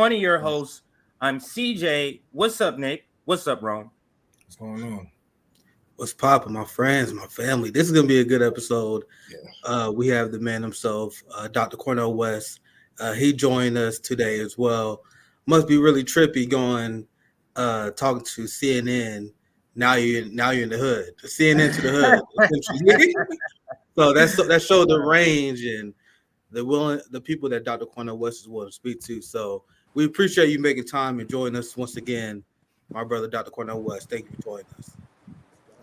One of your hosts. I'm CJ. What's up, Nick? What's up, Rome? What's going on? What's poppin', my friends, my family? This is gonna be a good episode. Yeah. We have the man himself, Dr. Cornel West. He joined us today as well. Must be really trippy going talking to CNN. Now you're in the hood. CNN to the hood, essentially. So that showed the range and the people that Dr. Cornel West is willing to speak to. So we appreciate you making time and joining us once again, my brother Dr. Cornel West. Thank you for joining us.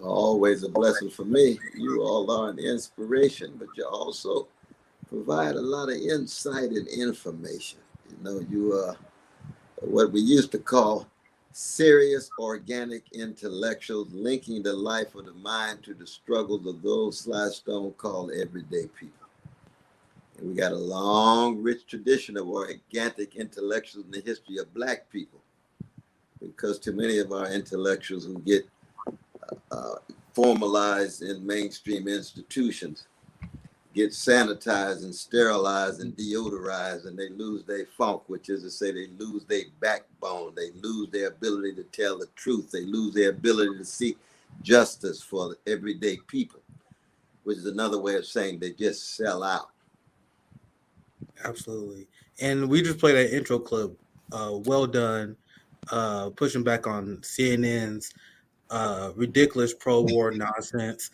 Always a blessing for me. You all are an inspiration, but you also provide a lot of insight and information. You know, you are what we used to call serious organic intellectuals, linking the life of the mind to the struggles of those Stone called everyday people. And we got a long, rich tradition of organic intellectuals in the history of Black people, because too many of our intellectuals who get formalized in mainstream institutions get sanitized and sterilized and deodorized, and they lose their funk, which is to say they lose their backbone, they lose their ability to tell the truth, they lose their ability to seek justice for the everyday people, which is another way of saying they just sell out. Absolutely. And we just played that intro clip. Well done. Pushing back on CNN's ridiculous pro-war nonsense.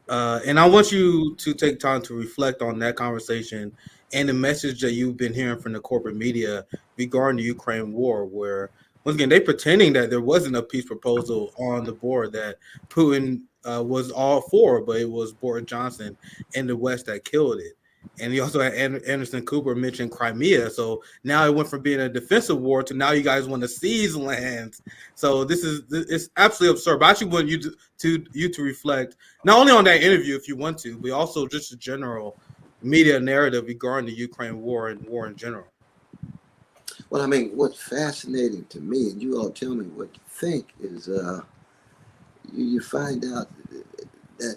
And I want you to take time to reflect on that conversation and the message that you've been hearing from the corporate media regarding the Ukraine war, where once again they're pretending that there wasn't a peace proposal on the board that Putin was all for, but it was Boris Johnson and the West that killed it. And he also had Anderson Cooper mentioned Crimea. So now it went from being a defensive war to now you guys want to seize lands. So it's absolutely absurd. But I actually want you to reflect not only on that interview if you want to, but also just a general media narrative regarding the Ukraine war and war in general. Well, I mean, what's fascinating to me, and you all tell me what you think, is you find out that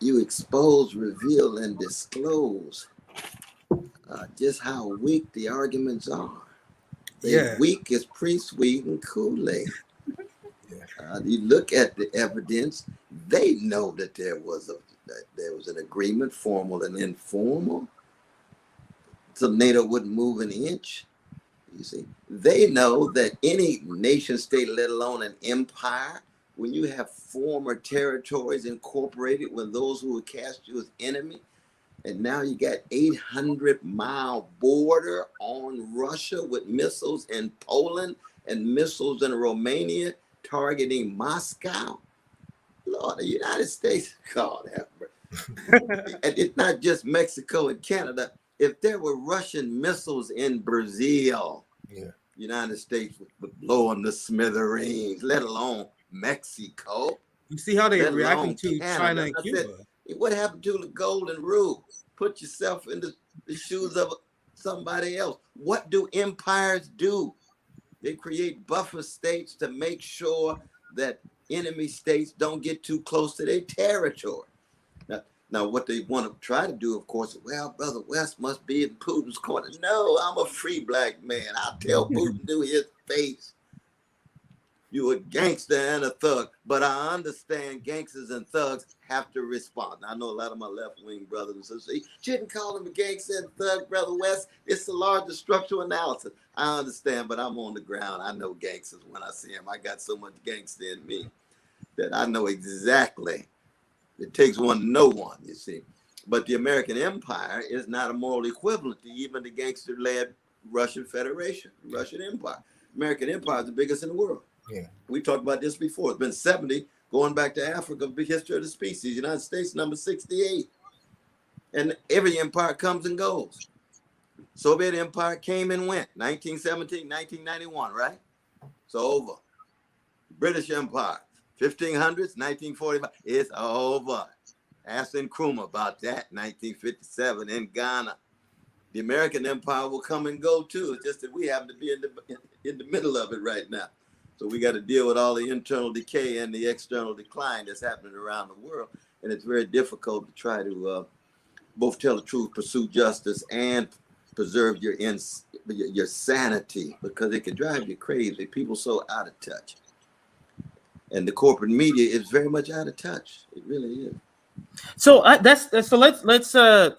you expose, reveal, and disclose just how weak the arguments are. They're weak as pre-sweetened Kool-Aid. You look at the evidence; they know that there was an agreement, formal and informal, so NATO wouldn't move an inch. You see, they know that any nation state, let alone an empire, when you have former territories incorporated with those who would cast you as enemy, and now you got 800-mile border on Russia with missiles in Poland and missiles in Romania targeting Moscow. Lord, the United States, God have mercy. And it's not just Mexico and Canada. If there were Russian missiles in Brazil, United States would blow them to smithereens, let alone Mexico. You see how they're reacting to China and Cuba. Said, what happened to the golden rule? Put yourself in the shoes of somebody else. What do empires do? They create buffer states to make sure that enemy states don't get too close to their territory. Now, what they want to try to do, of course, well, Brother West must be in Putin's corner. No, I'm a free Black man. I'll tell Putin to his face, you a gangster and a thug. But I understand gangsters and thugs have to respond. I know a lot of my left-wing brothers and sisters, you shouldn't call him a gangster and thug, Brother West. It's the larger structural analysis. I understand, but I'm on the ground. I know gangsters when I see them. I got so much gangster in me that I know exactly. It takes one to know one, you see. But the American empire is not a moral equivalent to even the gangster-led Russian Federation, Russian Empire. American empire is the biggest in the world. Yeah. We talked about this before. It's been 70 going back to Africa, big history of the species. United States, number 68. And every empire comes and goes. Soviet empire came and went. 1917, 1991, right? It's over. British Empire. 1500s, 1945, it's over. Ask Nkrumah about that, 1957 in Ghana. The American empire will come and go too. It's just that we happen to be in the middle of it right now. So we got to deal with all the internal decay and the external decline that's happening around the world. And it's very difficult to try to both tell the truth, pursue justice, and preserve your sanity, because it can drive you crazy. People so out of touch, and the corporate media is very much out of touch. It really is. So so let's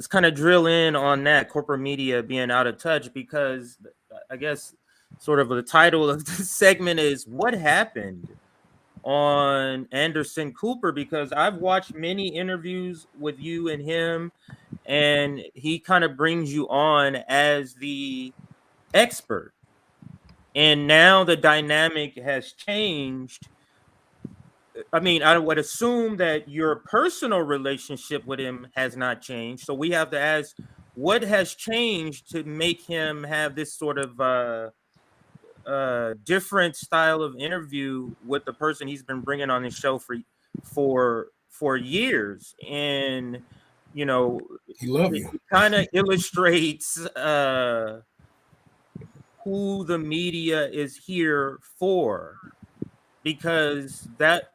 kind of drill in on that, corporate media being out of touch, because I guess sort of the title of this segment is what happened on Anderson Cooper, because I've watched many interviews with you and him, and he kind of brings you on as the expert, and now the dynamic has changed. I mean, I would assume that your personal relationship with him has not changed. So we have to ask, what has changed to make him have this sort of different style of interview with the person he's been bringing on his show for years? And you know, He love it you. kind of illustrates who the media is here for, because that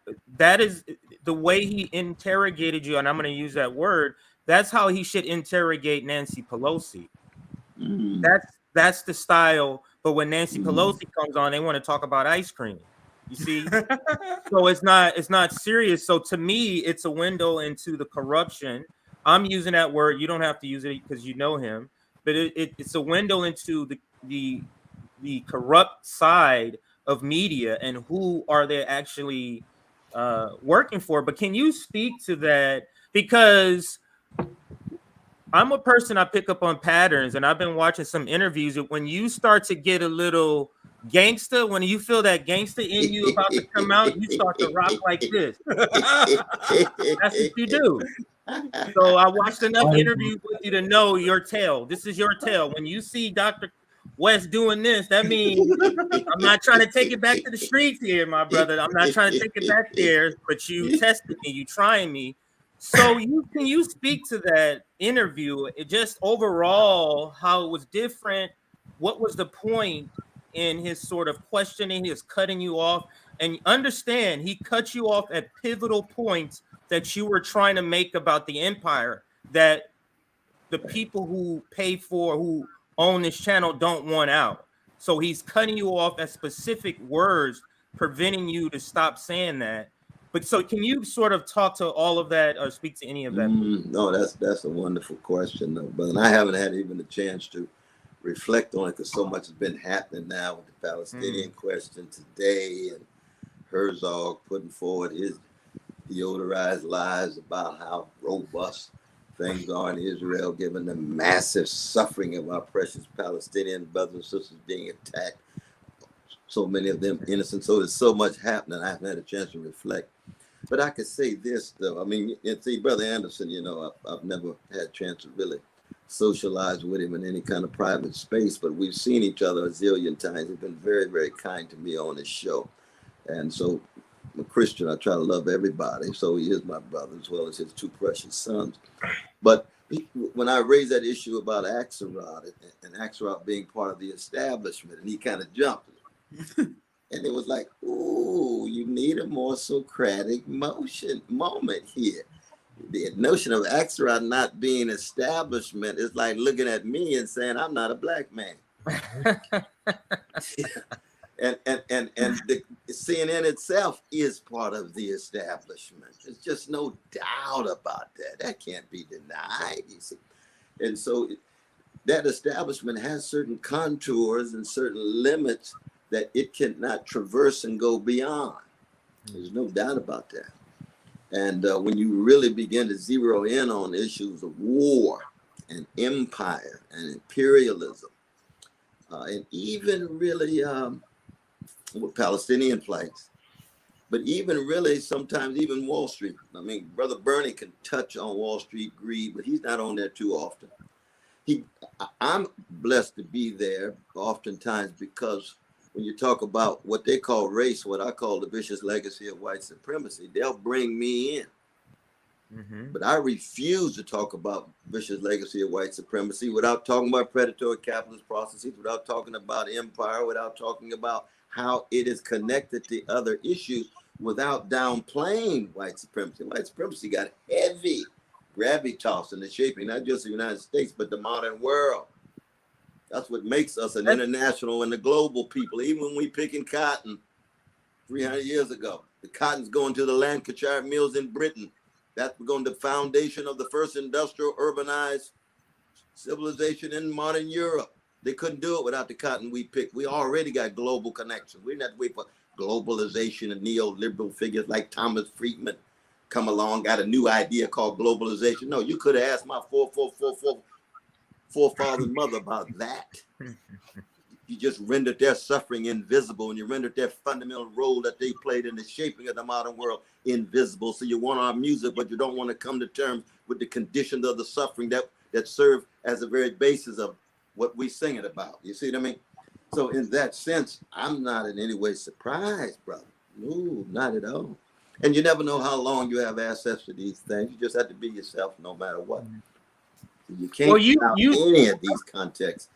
is the way he interrogated you, and I'm going to use that word. That's how he should interrogate Nancy Pelosi. Mm. That's the style. But when Nancy Pelosi comes on, they want to talk about ice cream. You see, so it's not serious. So to me, it's a window into the corruption. I'm using that word. You don't have to use it because you know him, but it's a window into the corrupt side of media and who are they actually working for. But can you speak to that? Because I'm a person, I pick up on patterns, and I've been watching some interviews. When you start to get a little gangster, when you feel that gangster in you about to come out, you start to rock like this. That's what you do. So I watched enough interviews with you to know your tale. This is your tale. When you see Dr. West doing this, that means I'm not trying to take it back to the streets here, my brother. I'm not trying to take it back there, but you tested me, you trying me. So can you speak to that interview? It just overall how it was different. What was the point in his sort of questioning, his cutting you off? And understand, he cut you off at pivotal points that you were trying to make about the empire, that the people who who own this channel don't want out. So he's cutting you off at specific words, preventing you to stop saying that. But so can you sort of talk to all of that or speak to any of that? No, that's a wonderful question, though, brother. And I haven't had even a chance to reflect on it because so much has been happening now with the Palestinian question today, and Herzog putting forward his deodorized lies about how robust things are in Israel, given the massive suffering of our precious Palestinian brothers and sisters being attacked, so many of them innocent. So there's so much happening. I haven't had a chance to reflect. But I could say this, though. I mean, see, Brother Anderson, I've never had a chance to really socialize with him in any kind of private space, but we've seen each other a zillion times. He's been very, very kind to me on his show. And so I'm a Christian. I try to love everybody. So he is my brother as well as his two precious sons. But when I raised that issue about Axelrod and Axelrod being part of the establishment, and he kind of jumped. And it was like, ooh, you need a more Socratic moment here. The notion of Axelrod not being establishment is like looking at me and saying, I'm not a black man. And the CNN itself is part of the establishment. There's just no doubt about that. That can't be denied, you see. And so that establishment has certain contours and certain limits that it cannot traverse and go beyond. There's no doubt about that. And when you really begin to zero in on issues of war and empire and imperialism, and even really with Palestinian flags, but even really sometimes even Wall Street. I mean, Brother Bernie can touch on Wall Street greed, but he's not on there too often. I'm blessed to be there oftentimes because when you talk about what they call race, what I call the vicious legacy of white supremacy, they'll bring me in. Mm-hmm. But I refuse to talk about vicious legacy of white supremacy without talking about predatory capitalist processes, without talking about empire, without talking about how it is connected to other issues, without downplaying white supremacy. White supremacy got heavy gravitas in the shaping, not just the United States, but the modern world. That's what makes us an international and a global people. Even when we picking cotton 300 years ago, the cotton's going to the Lancashire mills in Britain. That's going to the foundation of the first industrial urbanized civilization in modern Europe. They couldn't do it without the cotton we picked. We already got global connections. We didn't have to wait for globalization and neoliberal figures like Thomas Friedman come along, got a new idea called globalization. No, you could have asked my forefather and mother about that. You just rendered their suffering invisible, and you rendered their fundamental role that they played in the shaping of the modern world invisible. So you want our music, but you don't want to come to terms with the conditions of the suffering that serve as the very basis of what we singing about. You see what I mean? So in that sense, I'm not in any way surprised, brother. No, not at all. And you never know how long you have access to these things. You just have to be yourself no matter what. You can't allow any of these contexts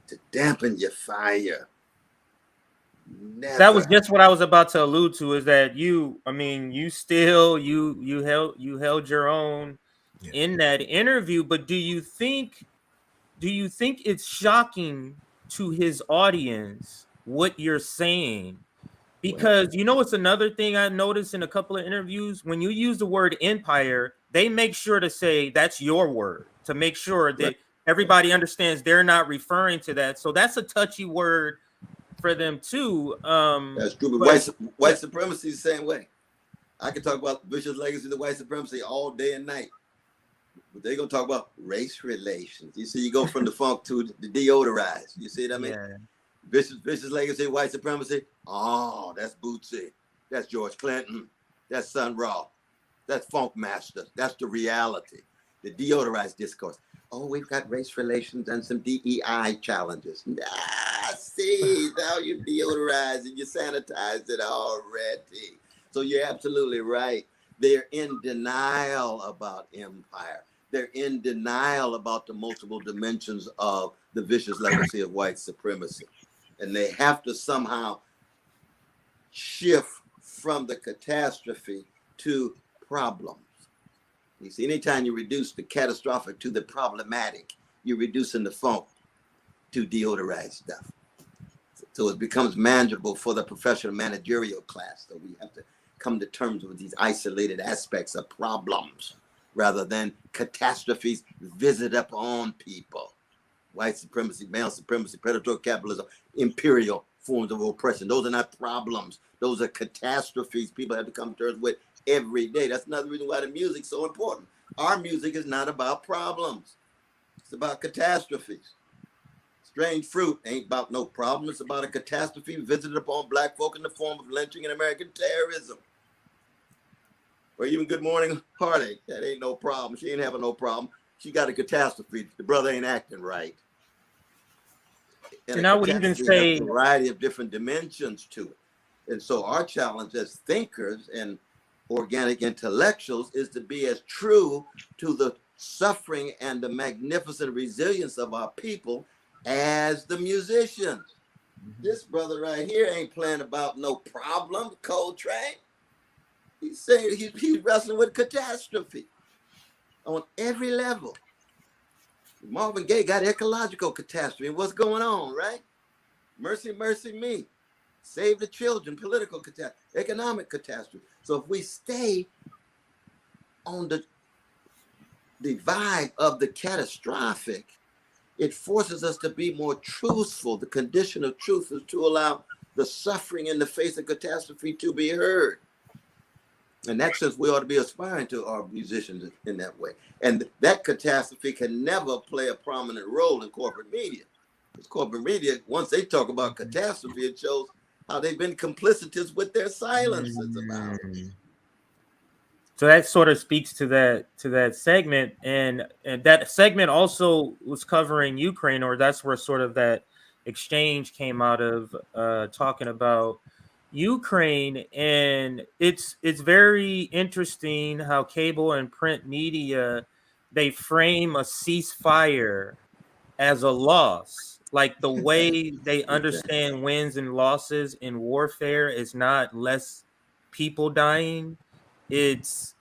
to dampen your fire. Never. That was just what I was about to allude to, is that you held your own in that interview. But do you think it's shocking to his audience what you're saying? Because it's another thing I noticed in a couple of interviews, when you use the word empire, they make sure to say that's your word, to make sure that everybody understands they're not referring to that. So that's a touchy word for them too. That's true. But white supremacy is the same way. I can talk about Bush's legacy of the white supremacy all day and night. But they're going to talk about race relations. You see, you go from the funk to the deodorized. You see what I mean? Yeah. Bush's legacy of white supremacy. Oh, that's Bootsy. That's George Clinton. That's Sun Ra. That's Funk Master. That's the reality. The deodorized discourse. Oh, we've got race relations and some DEI challenges. See, now you deodorized and you sanitized it already. So you're absolutely right. They're in denial about empire. They're in denial about the multiple dimensions of the vicious legacy of white supremacy. And they have to somehow shift from the catastrophe to problems. You see, anytime you reduce the catastrophic to the problematic, you're reducing the funk to deodorized stuff. So it becomes manageable for the professional managerial class. So we have to come to terms with these isolated aspects of problems rather than catastrophes visit upon people. White supremacy, male supremacy, predatory capitalism, imperial forms of oppression. Those are not problems. Those are catastrophes people have to come to terms with every day. That's another reason why the music's so important. Our music is not about problems. It's about catastrophes. Strange Fruit ain't about no problem. It's about a catastrophe visited upon black folk in the form of lynching and American terrorism. Or even Good Morning Heartache. That ain't no problem. She ain't having no problem. She got a catastrophe. The brother ain't acting right. And I would even say has a variety of different dimensions to it. And so our challenge as thinkers and organic intellectuals is to be as true to the suffering and the magnificent resilience of our people as the musicians. This brother right here ain't playing about no problem, Coltrane. He's saying he's wrestling with catastrophe on every level. Marvin Gaye got ecological catastrophe. What's going on, right? Mercy, mercy me. Save the children, political catastrophe, economic catastrophe. So if we stay on the vibe of the catastrophic, it forces us to be more truthful. The condition of truth is to allow the suffering in the face of catastrophe to be heard. In that sense, we ought to be aspiring to our musicians in that way. And that catastrophe can never play a prominent role in corporate media. Because corporate media, once they talk about catastrophe, it shows how they've been complicitous with their silences about it. So that sort of speaks to that segment, and that segment also was covering Ukraine, or that's where sort of that exchange came out of, talking about Ukraine. And it's very interesting how cable and print media, they frame a ceasefire as a loss. Like the way they understand wins and losses in warfare is not less people dying. It's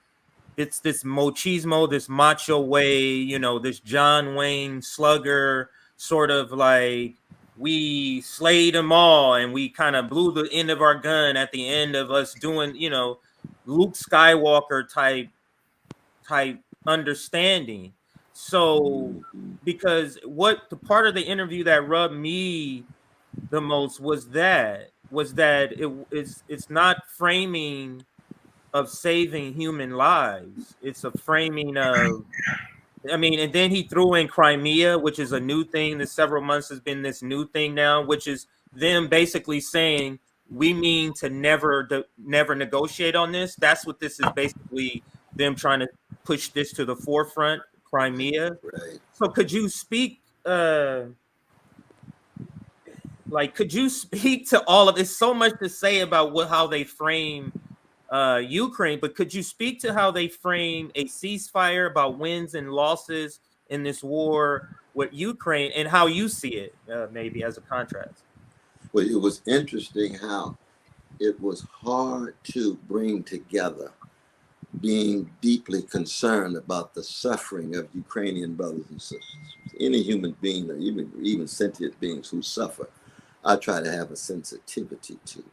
this machismo, this macho way, this John Wayne slugger sort of like we slayed them all and we kind of blew the end of our gun at the end of us doing, Luke Skywalker type understanding. So because what the part of the interview that rubbed me the most was that it's not framing of saving human lives. It's a framing of, and then he threw in Crimea, which is a new thing. This several months has been this new thing now, which is them basically saying we mean to never negotiate on this. That's what this is basically, them trying to push this to the forefront, Crimea. Right. So could you speak to all of this? So much to say about how they frame Ukraine, but could you speak to how they frame a ceasefire, about wins and losses in this war with Ukraine, and how you see it, maybe as a contrast? Well, it was interesting how it was hard to bring together being deeply concerned about the suffering of Ukrainian brothers and sisters. Any human being, or even sentient beings who suffer, I try to have a sensitivity to.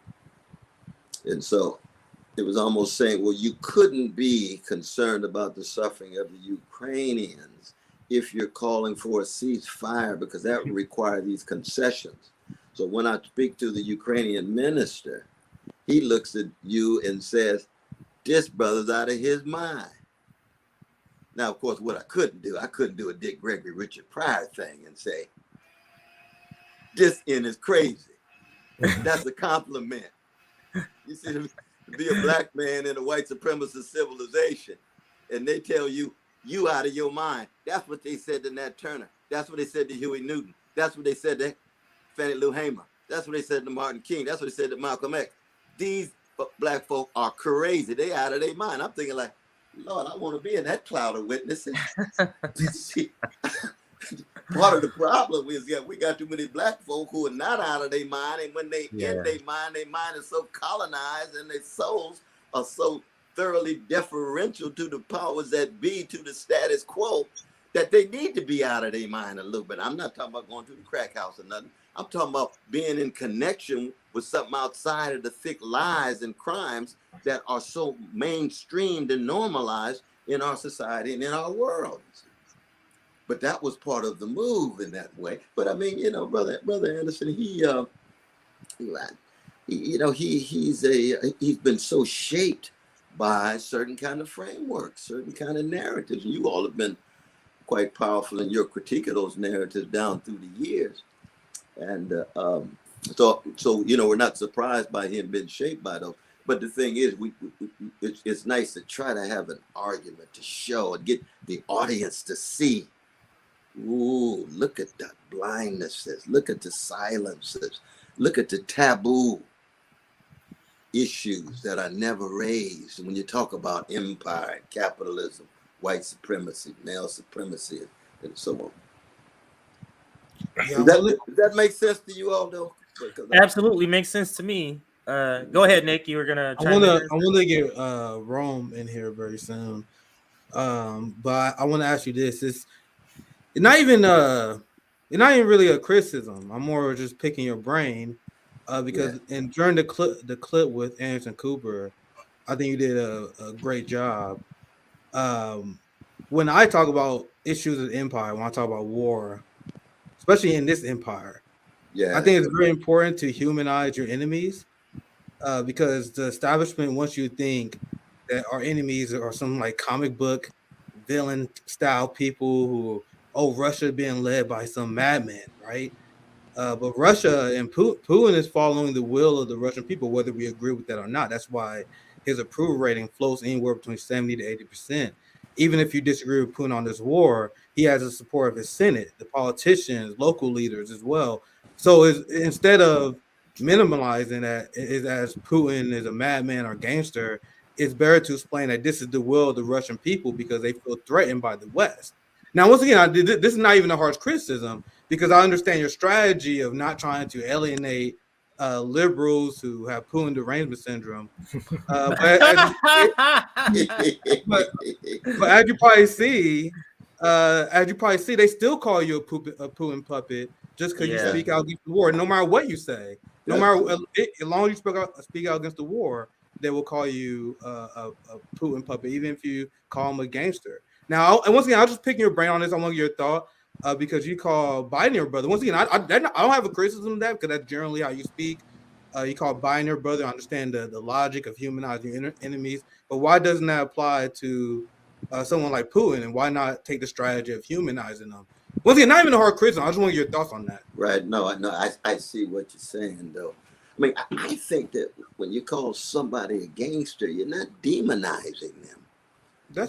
And so it was almost saying, well, you couldn't be concerned about the suffering of the Ukrainians if you're calling for a ceasefire, because that would require these concessions. So when I speak to the Ukrainian minister, he looks at you and says, this brother's out of his mind. Now, of course, what I couldn't do a Dick Gregory, Richard Pryor thing and say, this end is crazy. That's a compliment. You see, to be a black man in a white supremacist civilization, and they tell you, you out of your mind. That's what they said to Nat Turner. That's what they said to Huey Newton. That's what they said to Fannie Lou Hamer. That's what they said to Martin King. That's what they said to Malcolm X. These black folk are crazy. They out of their mind. I'm thinking like, Lord, I want to be in that cloud of witnesses. See, part of the problem is that we got too many black folk who are not out of their mind, and when they in their mind is so colonized, and their souls are so thoroughly deferential to the powers that be, to the status quo, that they need to be out of their mind a little bit. I'm not talking about going to the crack house or nothing. I'm talking about being in connection with something outside of the thick lies and crimes that are so mainstreamed and normalized in our society and in our world. But that was part of the move in that way. But I mean, brother Anderson, he's been so shaped by certain kind of frameworks, certain kind of narratives. You all have been quite powerful in your critique of those narratives down through the years. And so we're not surprised by him being shaped by those. But the thing is, it's nice to try to have an argument to show and get the audience to see. Ooh, look at the blindnesses. Look at the silences. Look at the taboo issues that are never raised when you talk about empire, capitalism, white supremacy, male supremacy, and so on. Yeah, Does that make sense to you all, though? Absolutely makes sense to me. Go ahead, Nick. You were gonna. I want to get Rome in here very soon, but I want to ask you this: it's not even really a criticism. I'm more just picking your brain, because during the clip with Anderson Cooper, I think you did a great job. When I talk about issues of empire, when I talk about war, especially in this empire, I think it's very important to humanize your enemies, because the establishment wants you to think that our enemies are some like comic book villain style people who, Russia being led by some madman, right? But Russia and Putin is following the will of the Russian people, whether we agree with that or not. That's why his approval rating floats anywhere between 70 to 80%. Even if you disagree with Putin on this war, he has the support of his Senate, the politicians, local leaders as well. So instead of minimalizing that as Putin is a madman or gangster, it's better to explain that this is the will of the Russian people because they feel threatened by the West. Now, once again, this is not even a harsh criticism, because I understand your strategy of not trying to alienate liberals who have Putin derangement syndrome. But as you probably see, as you probably see, they still call you a Putin puppet just because you Yeah. speak out against the war. No matter what you say, no matter as long as you speak out against the war, they will call you a Putin puppet, even if you call them a gangster. Now, and once again, I'll just pick your brain on this. I want your thought because you call Biden your brother. Once again, I don't have a criticism of that because that's generally how you speak. You call Biden your brother. I understand the logic of humanizing your enemies, but why doesn't that apply to someone like Putin, and why not take the strategy of humanizing them? Once again, not even a hard criticism. I just want your thoughts on that. Right. No, I see what you're saying, though. I mean, I think that when you call somebody a gangster, you're not demonizing them.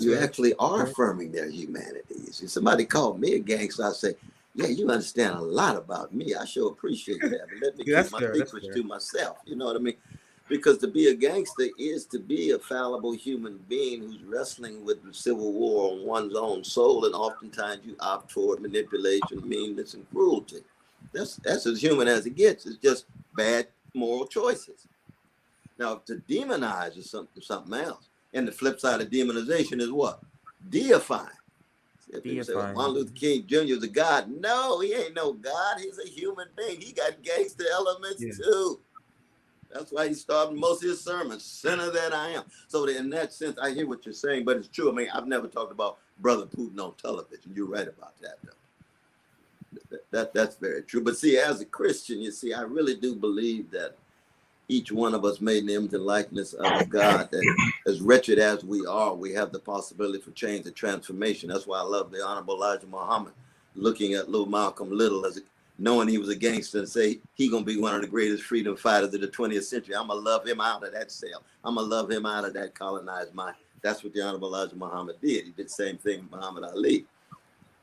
You actually are affirming their humanity. If somebody called me a gangster, I say, yeah, you understand a lot about me. I sure appreciate that. But let me keep my secrets to myself. You know what I mean? Because to be a gangster is to be a fallible human being who's wrestling with the civil war on one's own soul, and oftentimes you opt toward manipulation, meanness, and cruelty. That's as human as it gets. It's just bad moral choices. Now, to demonize is something else. And the flip side of demonization is what? Deifying. People say, well, Martin Luther King Jr. is a god. No, he ain't no god. He's a human being. He got gangster elements too. That's why he started most of his sermons, sinner that I am. So in that sense, I hear what you're saying, but it's true. I mean, I've never talked about Brother Putin on television. You're right about that, though. That's very true. But see, as a Christian, you see, I really do believe that each one of us made in the image and likeness of a God, that as wretched as we are, we have the possibility for change and transformation. That's why I love the Honorable Elijah Muhammad looking at little Malcolm Little as knowing he was a gangster and say he gonna be one of the greatest freedom fighters of the 20th century. I'm gonna love him out of that cell. I'm gonna love him out of that colonized mind. That's what the Honorable Elijah Muhammad did. He did the same thing with Muhammad Ali.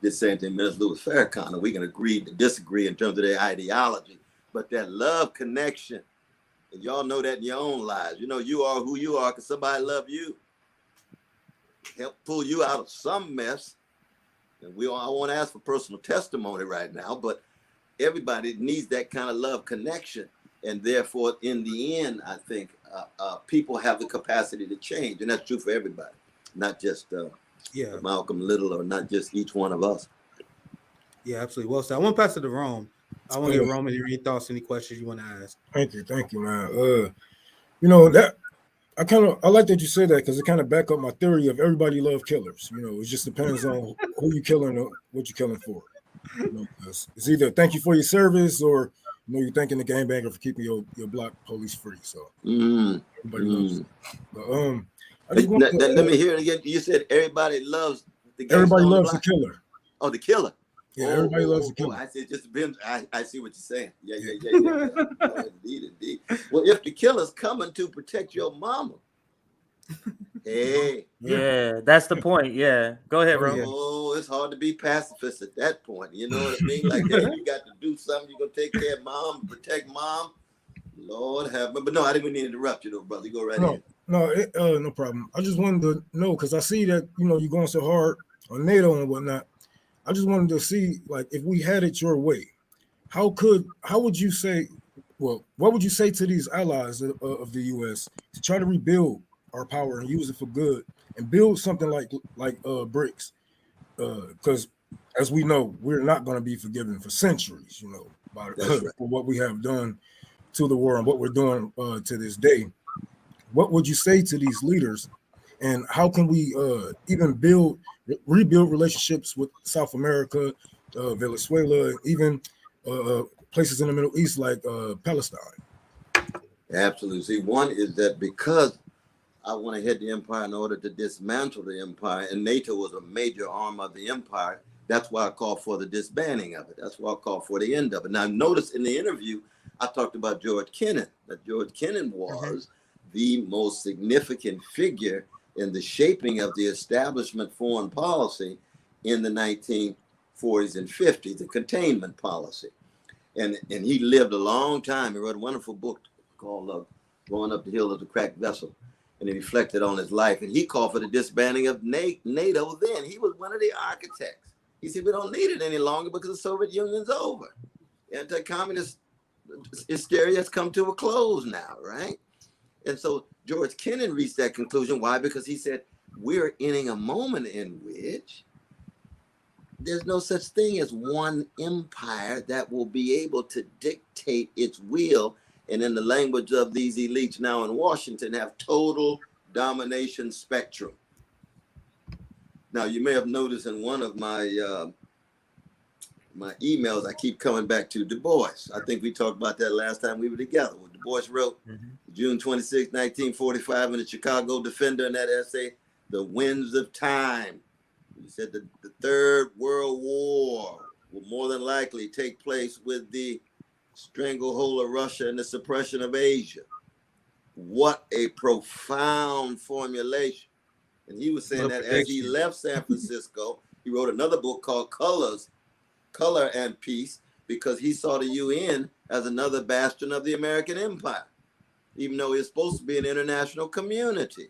Did the same thing with Louis Farrakhan. We can agree to disagree in terms of their ideology, but that love connection, and y'all know that in your own lives. You know you are who you are because somebody love you. Help pull you out of some mess. And I won't ask for personal testimony right now, but everybody needs that kind of love connection. And therefore, in the end, I think people have the capacity to change. And that's true for everybody, not just Malcolm Little or not just each one of us. Yeah, absolutely. Well said. I want to pass it to Rome. I want to get Rome any thoughts, any questions you want to ask. Thank you, man. You know, that I like that you say that because it kind of back up my theory of everybody love killers. You know, it just depends on who you killing or what you're killing for. You know, it's either thank you for your service or you're thanking the gangbanger for keeping your block police free. So everybody loves it. But, let me hear it again. You said everybody loves the gangster. Everybody loves the killer. Oh, the killer. Yeah, everybody loves the killer. I see. I see what you're saying. Yeah. Oh, indeed. Well, if the killer's coming to protect your mama, hey. Yeah, that's the point. Yeah, go ahead, bro. Oh, it's hard to be pacifist at that point. You know what I mean? Like, hey, you got to do something. You're gonna take care of mom, protect mom. Lord have mercy. But no, I didn't mean to interrupt you, though, brother. You go right ahead. No problem. I just wanted to know because I see that you're going so hard on NATO and whatnot. I just wanted to see, like, if we had it your way, how would you say? Well, what would you say to these allies of the U.S. to try to rebuild our power and use it for good and build something like BRICS? Because as we know, we're not going to be forgiven for centuries, for what we have done to the war and what we're doing to this day. What would you say to these leaders, and how can we even rebuild relationships with South America, Venezuela, even places in the Middle East like Palestine? Absolutely. See, one is that because I want to head the empire in order to dismantle the empire, and NATO was a major arm of the empire. That's why I called for the disbanding of it. That's why I called for the end of it. Now, notice in the interview, I talked about George Kennan, that George Kennan was the most significant figure in the shaping of the establishment foreign policy in the 1940s and 50s, the containment policy. And he lived a long time. He wrote a wonderful book called Going Up the Hill of the Cracked Vessel. And he reflected on his life. And he called for the disbanding of NATO then. He was one of the architects. He said, we don't need it any longer because the Soviet Union's over. Anti-communist hysteria has come to a close now, right? And so George Kennan reached that conclusion. Why? Because he said, we're entering a moment in which there's no such thing as one empire that will be able to dictate its will, and in the language of these elites now in Washington, have total domination spectrum. Now, you may have noticed in one of my my emails, I keep coming back to Du Bois. I think we talked about that last time we were together. What Du Bois wrote June 26, 1945 in the Chicago Defender in that essay, The Winds of Time. He said that the Third World War will more than likely take place with the stranglehold of Russia and the suppression of Asia. What a profound formulation. And he was saying that as he left San Francisco, he wrote another book called Color and Peace, because he saw the UN as another bastion of the American empire, even though it's supposed to be an international community,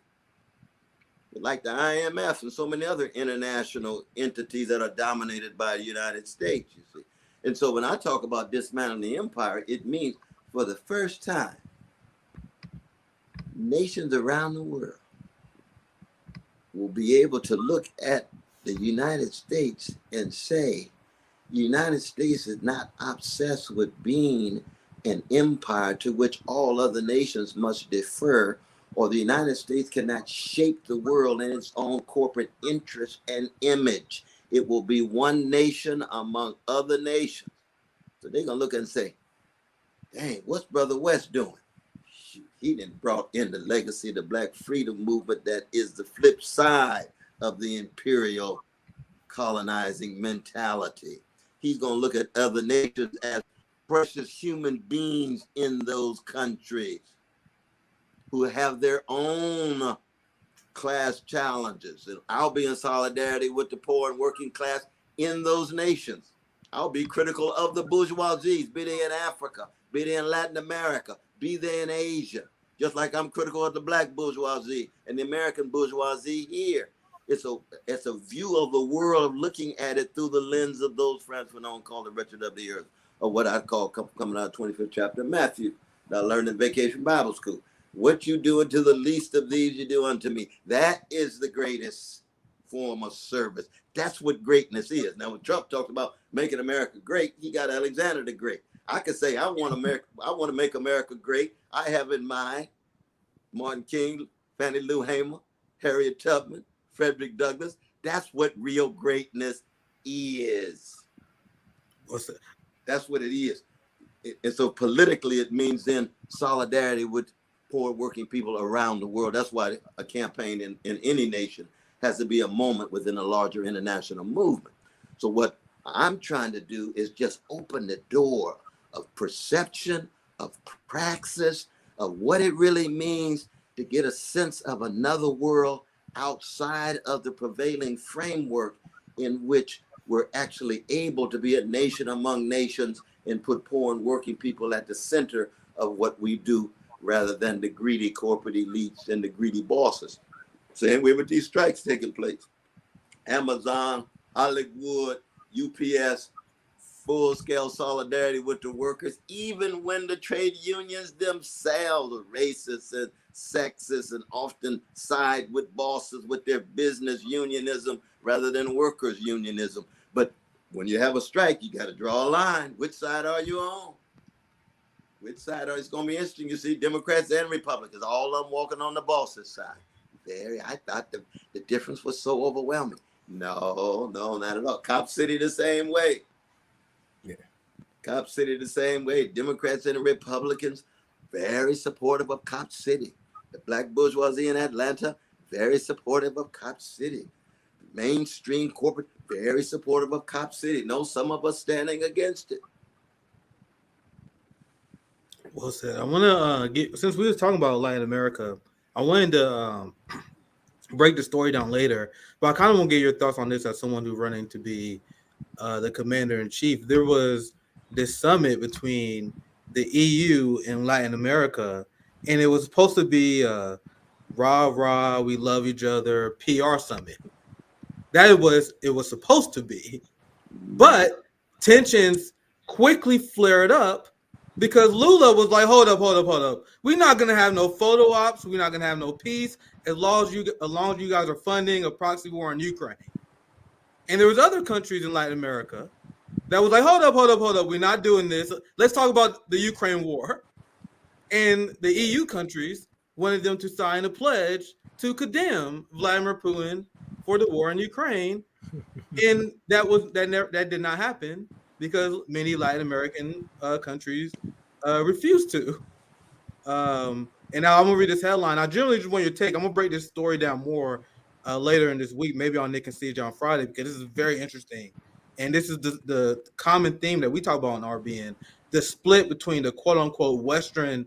like the IMF and so many other international entities that are dominated by the United States, you see. And so when I talk about dismantling the empire, it means for the first time, nations around the world will be able to look at the United States and say, the United States is not obsessed with being an empire to which all other nations must defer, or the United States cannot shape the world in its own corporate interest and image. It will be one nation among other nations. So they're going to look and say, dang, what's Brother West doing? Shoot, he done brought in the legacy of the Black freedom movement that is the flip side of the imperial colonizing mentality. He's going to look at other nations as precious human beings in those countries who have their own class challenges. And I'll be in solidarity with the poor and working class in those nations. I'll be critical of the bourgeoisies, be they in Africa, be they in Latin America, be they in Asia, just like I'm critical of the Black bourgeoisie and the American bourgeoisie here. It's a view of the world, looking at it through the lens of those French Fanon called the wretched of the earth, or what I call, coming out of 25th chapter of Matthew, that I learned in Vacation Bible School. What you do unto the least of these, you do unto me. That is the greatest form of service. That's what greatness is. Now, when Trump talked about making America great, he got Alexander the Great. I could say, I want to make America great. I have in mind Martin King, Fannie Lou Hamer, Harriet Tubman, Frederick Douglass. That's what real greatness is. What's that? That's what it is. And so politically, it means then solidarity with poor working people around the world. That's why a campaign in any nation has to be a moment within a larger international movement. So what I'm trying to do is just open the door of perception, of praxis, of what it really means to get a sense of another world outside of the prevailing framework in which we're actually able to be a nation among nations and put poor and working people at the center of what we do, rather than the greedy corporate elites and the greedy bosses. Same way with these strikes taking place. Amazon, Hollywood, UPS, full-scale solidarity with the workers, even when the trade unions themselves are racist and sexist and often side with bosses with their business unionism rather than workers unionism. But when you have a strike, you got to draw a line. Which side are you on? Which side are, it's going to be interesting. You see Democrats and Republicans, all of them walking on the boss's side. I thought the difference was so overwhelming. No, not at all. Cop City the same way. Yeah. Cop City the same way. Democrats and the Republicans, very supportive of Cop City. The Black bourgeoisie in Atlanta, very supportive of Cop City. Mainstream corporate, very supportive of Cop City. No, some of us standing against it. Well said. I want to get, since we were talking about Latin America, I wanted to break the story down later, but I kind of want to get your thoughts on this as someone who's running to be the commander in chief. There was this summit between the EU and Latin America, and it was supposed to be a rah, we love each other PR summit. That it was supposed to be, but tensions quickly flared up because Lula was like, hold up. We're not gonna have no photo ops. We're not gonna have no peace as long as you guys are funding a proxy war in Ukraine. And there was other countries in Latin America that was like, hold up. We're not doing this. Let's talk about the Ukraine war. And the EU countries wanted them to sign a pledge to condemn Vladimir Putin for the war in Ukraine. And that did not happen because many Latin American countries refused to. And now I'm gonna read this headline. I generally just want your take. I'm gonna break this story down more later in this week, maybe on Nick and CJ on Friday, because this is very interesting. And this is the common theme that we talk about on RBN: the split between the quote unquote Western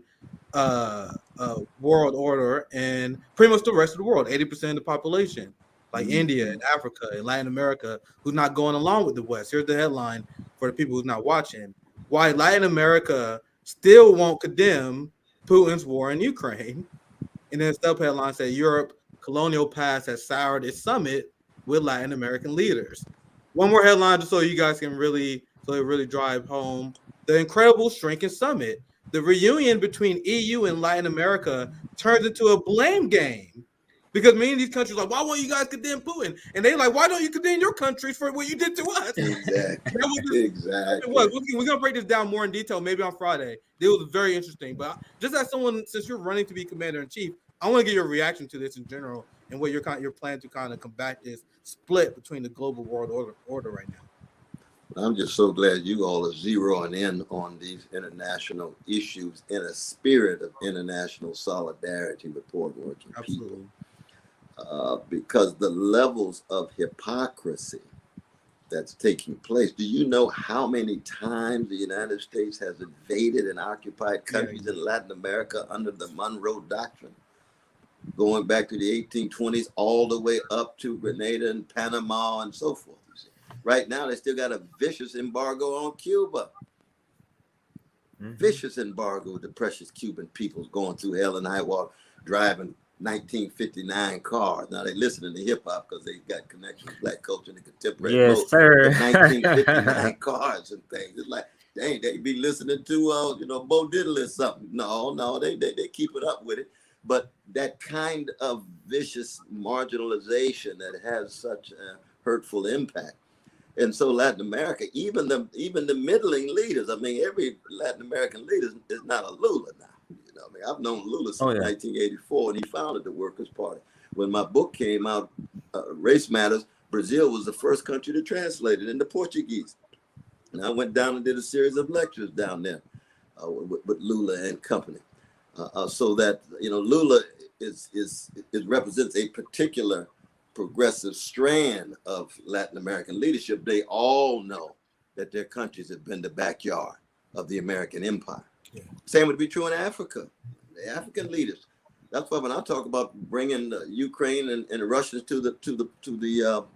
world order and pretty much the rest of the world, 80% of the population, like India and Africa and Latin America, who's not going along with the West. Here's the headline for the people who's not watching: why Latin America still won't condemn Putin's war in Ukraine. And then the subheadline said Europe colonial past has soured its summit with Latin American leaders. One more headline just so you guys can really drive home the incredible shrinking summit. The reunion between EU and Latin America turns into a blame game because many of these countries are like, why won't you guys condemn Putin? And they're like, why don't you condemn your countries for what you did to us? Exactly. Exactly. We're going to break this down more in detail maybe on Friday. It was very interesting. But just as someone, since you're running to be commander-in-chief, I want to get your reaction to this in general and what your plan to kind of combat this split between the global world order right now. I'm just so glad you all are zeroing in on these international issues in a spirit of international solidarity with poor working people. Because the levels of hypocrisy that's taking place. Do you know how many times the United States has invaded and occupied countries in Latin America under the Monroe Doctrine? Going back to the 1820s, all the way up to Grenada and Panama and so forth. Right now, they still got a vicious embargo on Cuba. Vicious embargo with the precious Cuban peoples going through hell and high water, driving 1959 cars. Now they listening to hip hop because they got connection with black culture and the contemporary. Yes, sir. 1959 cars and things. It's like, dang, they be listening to Bo Diddley or something. No, they keep it up with it. But that kind of vicious marginalization that has such a hurtful impact. And so Latin America, even the middling leaders, I mean, every Latin American leader is not a Lula now. I've known Lula since 1984, and he founded the Workers' Party. When my book came out, Race Matters, Brazil was the first country to translate it into Portuguese. And I went down and did a series of lectures down there with Lula and company. So that, Lula represents a particular progressive strand of Latin American leadership. They all know that their countries have been the backyard of the American empire. Yeah. Same would be true in Africa. The African leaders. That's why when I talk about bringing Ukraine and the Russians to the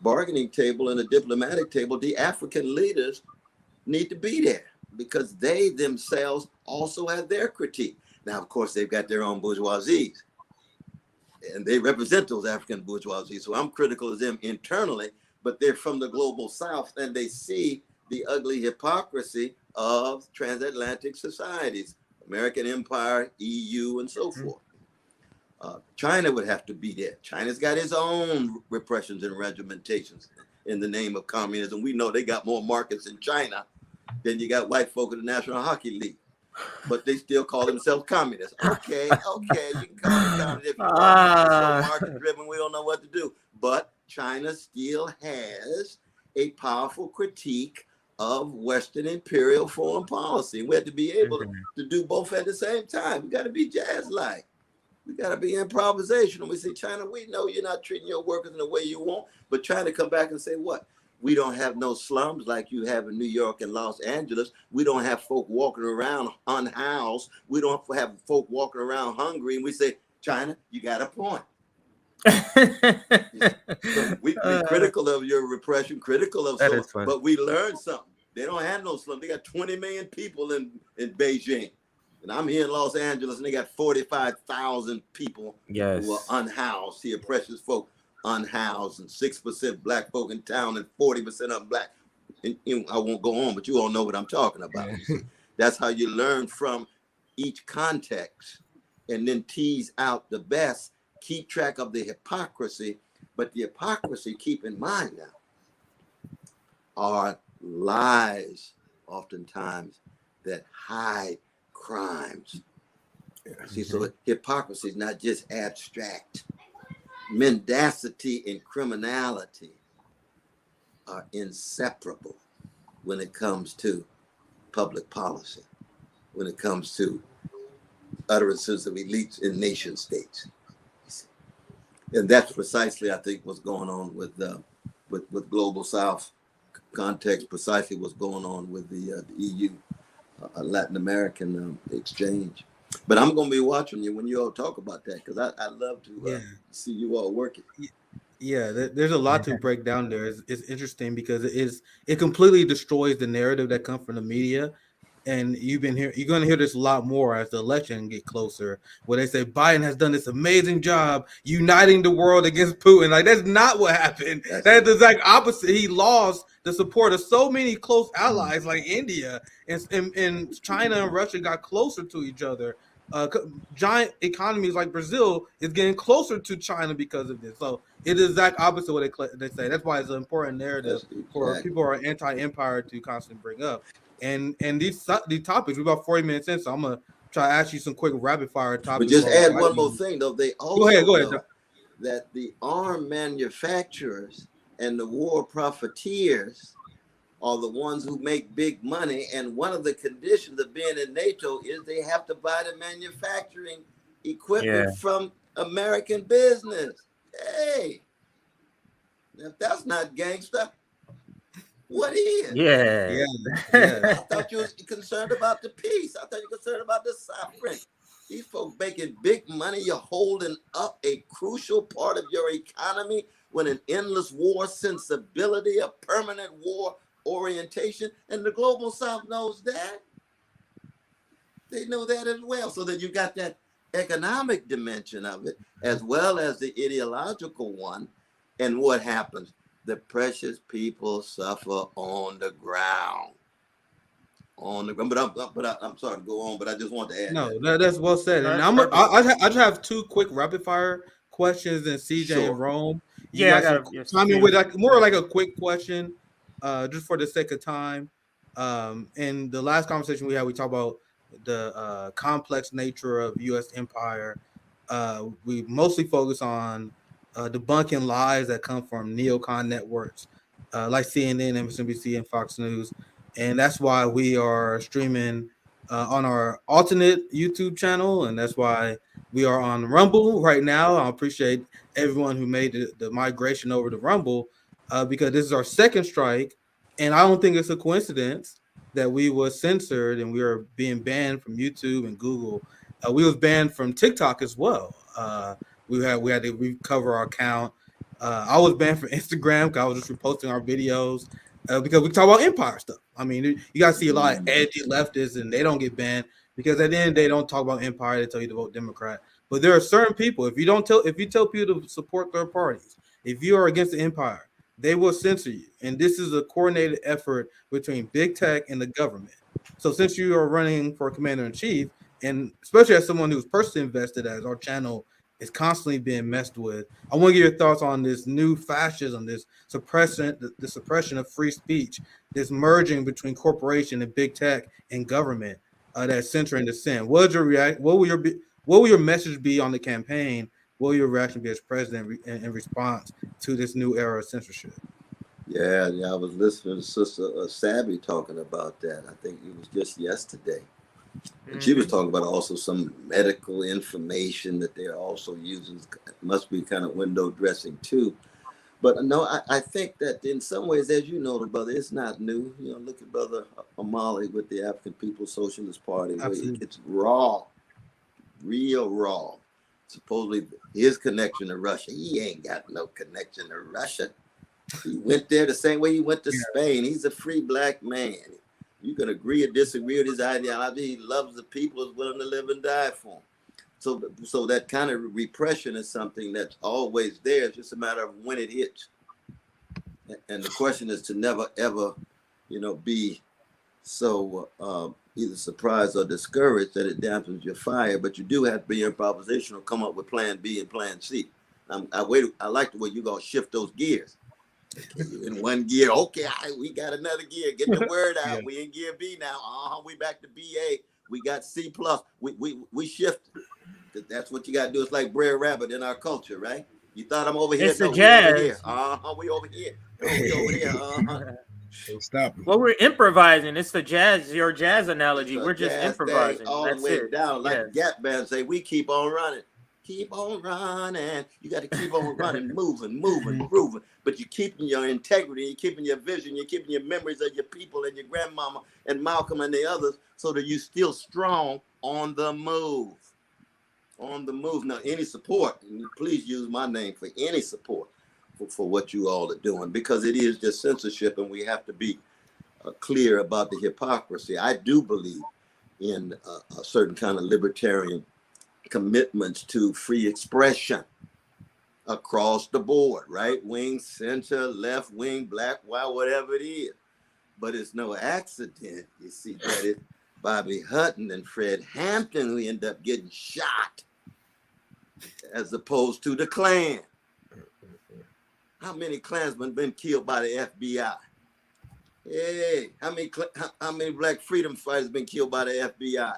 bargaining table and the diplomatic table, the African leaders need to be there because they themselves also have their critique. Now, of course, they've got their own bourgeoisies, and they represent those African bourgeoisie. So I'm critical of them internally, but they're from the global South, and they see the ugly hypocrisy of transatlantic societies, American empire, EU, and so forth. China would have to be there. China's got its own repressions and regimentations in the name of communism. We know they got more markets in China than you got white folk in the National Hockey League. But they still call themselves communists. Okay, you can call them communists if you want. It's so market-driven, we don't know what to do. But China still has a powerful critique of Western imperial foreign policy. We have to be able to do both at the same time. We got to be jazz-like. We got to be improvisational. We say, China, we know you're not treating your workers in the way you want, but trying to come back and say what? We don't have no slums like you have in New York and Los Angeles. We don't have folk walking around unhoused. We don't have folk walking around hungry. And we say, China, you got a point. So we be critical of your repression, critical of so, but we learned something. They don't have no slums. They got 20 million people in Beijing. And I'm here in Los Angeles, and they got 45,000 people who are unhoused. Here, precious folk unhoused, and 6% black folk in town, and 40% of them black. And I won't go on, but you all know what I'm talking about. That's how you learn from each context, and then tease out the best. Keep track of the hypocrisy, but the hypocrisy, keep in mind now, are lies oftentimes that hide crimes. See, so hypocrisy is not just abstract. Mendacity and criminality are inseparable when it comes to public policy, when it comes to utterances of elites in nation states. And that's precisely, I think, what's going on with Global South context, precisely what's going on with the EU, Latin American exchange. But I'm going to be watching you when you all talk about that, because I love to see you all working. Yeah, there's a lot to break down there. It's interesting because it completely destroys the narrative that comes from the media. And you're going to hear this a lot more as the election get closer, where they say Biden has done this amazing job uniting the world against Putin. Like, that's not what happened. That's the exact opposite. He lost the support of so many close allies like India, and China and Russia got closer to each other. Giant economies like Brazil is getting closer to China because of this. So it is the exact opposite of what they say. That's why it's an important narrative for people who are anti-empire to constantly bring up. And these topics, we're about 40 minutes in, so I'm gonna try to ask you some quick rapid fire topics. But just add one more thing, though. They also go ahead. know that the arm manufacturers and the war profiteers are the ones who make big money. And one of the conditions of being in NATO is they have to buy the manufacturing equipment from American business. Hey, if that's not gangster, what is? Yeah. I thought you were concerned about the peace. I thought you were concerned about the suffering. These folks making big money. You're holding up a crucial part of your economy with an endless war sensibility, a permanent war orientation. And the Global South knows that. They know that as well. So that you got that economic dimension of it, as well as the ideological one. And what happens? The precious people suffer on the ground. But I'm sorry to go on, but I just want to add. No, that's well said. And I just have two quick rapid fire questions, and CJ and Rome. I got time in with more like a quick question, just for the sake of time. In the last conversation we had, we talked about the complex nature of U.S. empire. We mostly focus on debunking lies that come from neocon networks like CNN, MSNBC, and Fox News. And that's why we are streaming on our alternate YouTube channel. And that's why we are on Rumble right now. I appreciate everyone who made the migration over to Rumble because this is our second strike. And I don't think it's a coincidence that we were censored and we are being banned from YouTube and Google. We was banned from TikTok as well. We had to recover our account. I was banned from Instagram because I was just reposting our videos because we talk about empire stuff. I mean, you guys see a lot of edgy leftists and they don't get banned because at the end they don't talk about empire. They tell you to vote Democrat. But there are certain people, if you tell people to support third parties, if you are against the empire, they will censor you. And this is a coordinated effort between big tech and the government. So since you are running for commander in chief, and especially as someone who's personally invested, as our channel is constantly being messed with, I want to get your thoughts on this new fascism, this suppression, the suppression of free speech, this merging between corporation and big tech and government that's censoring dissent. What will your message be on the campaign? What will your reaction be as president in response to this new era of censorship? Yeah, I was listening to Sister Sabby talking about that. I think it was just yesterday. And she was talking about also some medical information that they're also using. Must be kind of window dressing too. But no, I think that in some ways, as you know, brother, it's not new. You know, look at Brother Amali with the African People's Socialist Party. It's raw, real raw. Supposedly his connection to Russia. He ain't got no connection to Russia. He went there the same way he went to Spain. He's a free black man. You can agree or disagree with his ideology. He loves the people, is willing to live and die for them. So that kind of repression is something that's always there. It's just a matter of when it hits. And the question is to never, ever, be so either surprised or discouraged that it dampens your fire. But you do have to be improvisational, come up with plan B and plan C. I like the way you're going to shift those gears. You in one gear. Okay, we got another gear. Get the word out. Yeah. We in gear B now. We back to BA. We got C plus. We shifted. That's what you got to do. It's like Brer Rabbit in our culture, right? You thought I'm over here? It's the No, we over here. jazz. We over here. No, we over here. So stop it. Well, we're improvising. It's the jazz, your jazz analogy. It's a We're just jazz improvising. thing all That's the way it. down. Like Yes. Gap Band say, we keep on running. Keep on running. You got to keep on running, moving. But you're keeping your integrity, you're keeping your vision, you're keeping your memories of your people and your grandmama and Malcolm and the others, so that you're still strong on the move. On the move. Now, any support, and please use my name for any support for what you all are doing, because it is just censorship, and we have to be clear about the hypocrisy. I do believe in a certain kind of libertarian commitments to free expression across the board, right wing, center, left wing, black, white, whatever it is. But it's no accident, you see, that it's Bobby Hutton and Fred Hampton who end up getting shot as opposed to the Klan. How many Klansmen been killed by the FBI? Hey, how many black freedom fighters been killed by the FBI?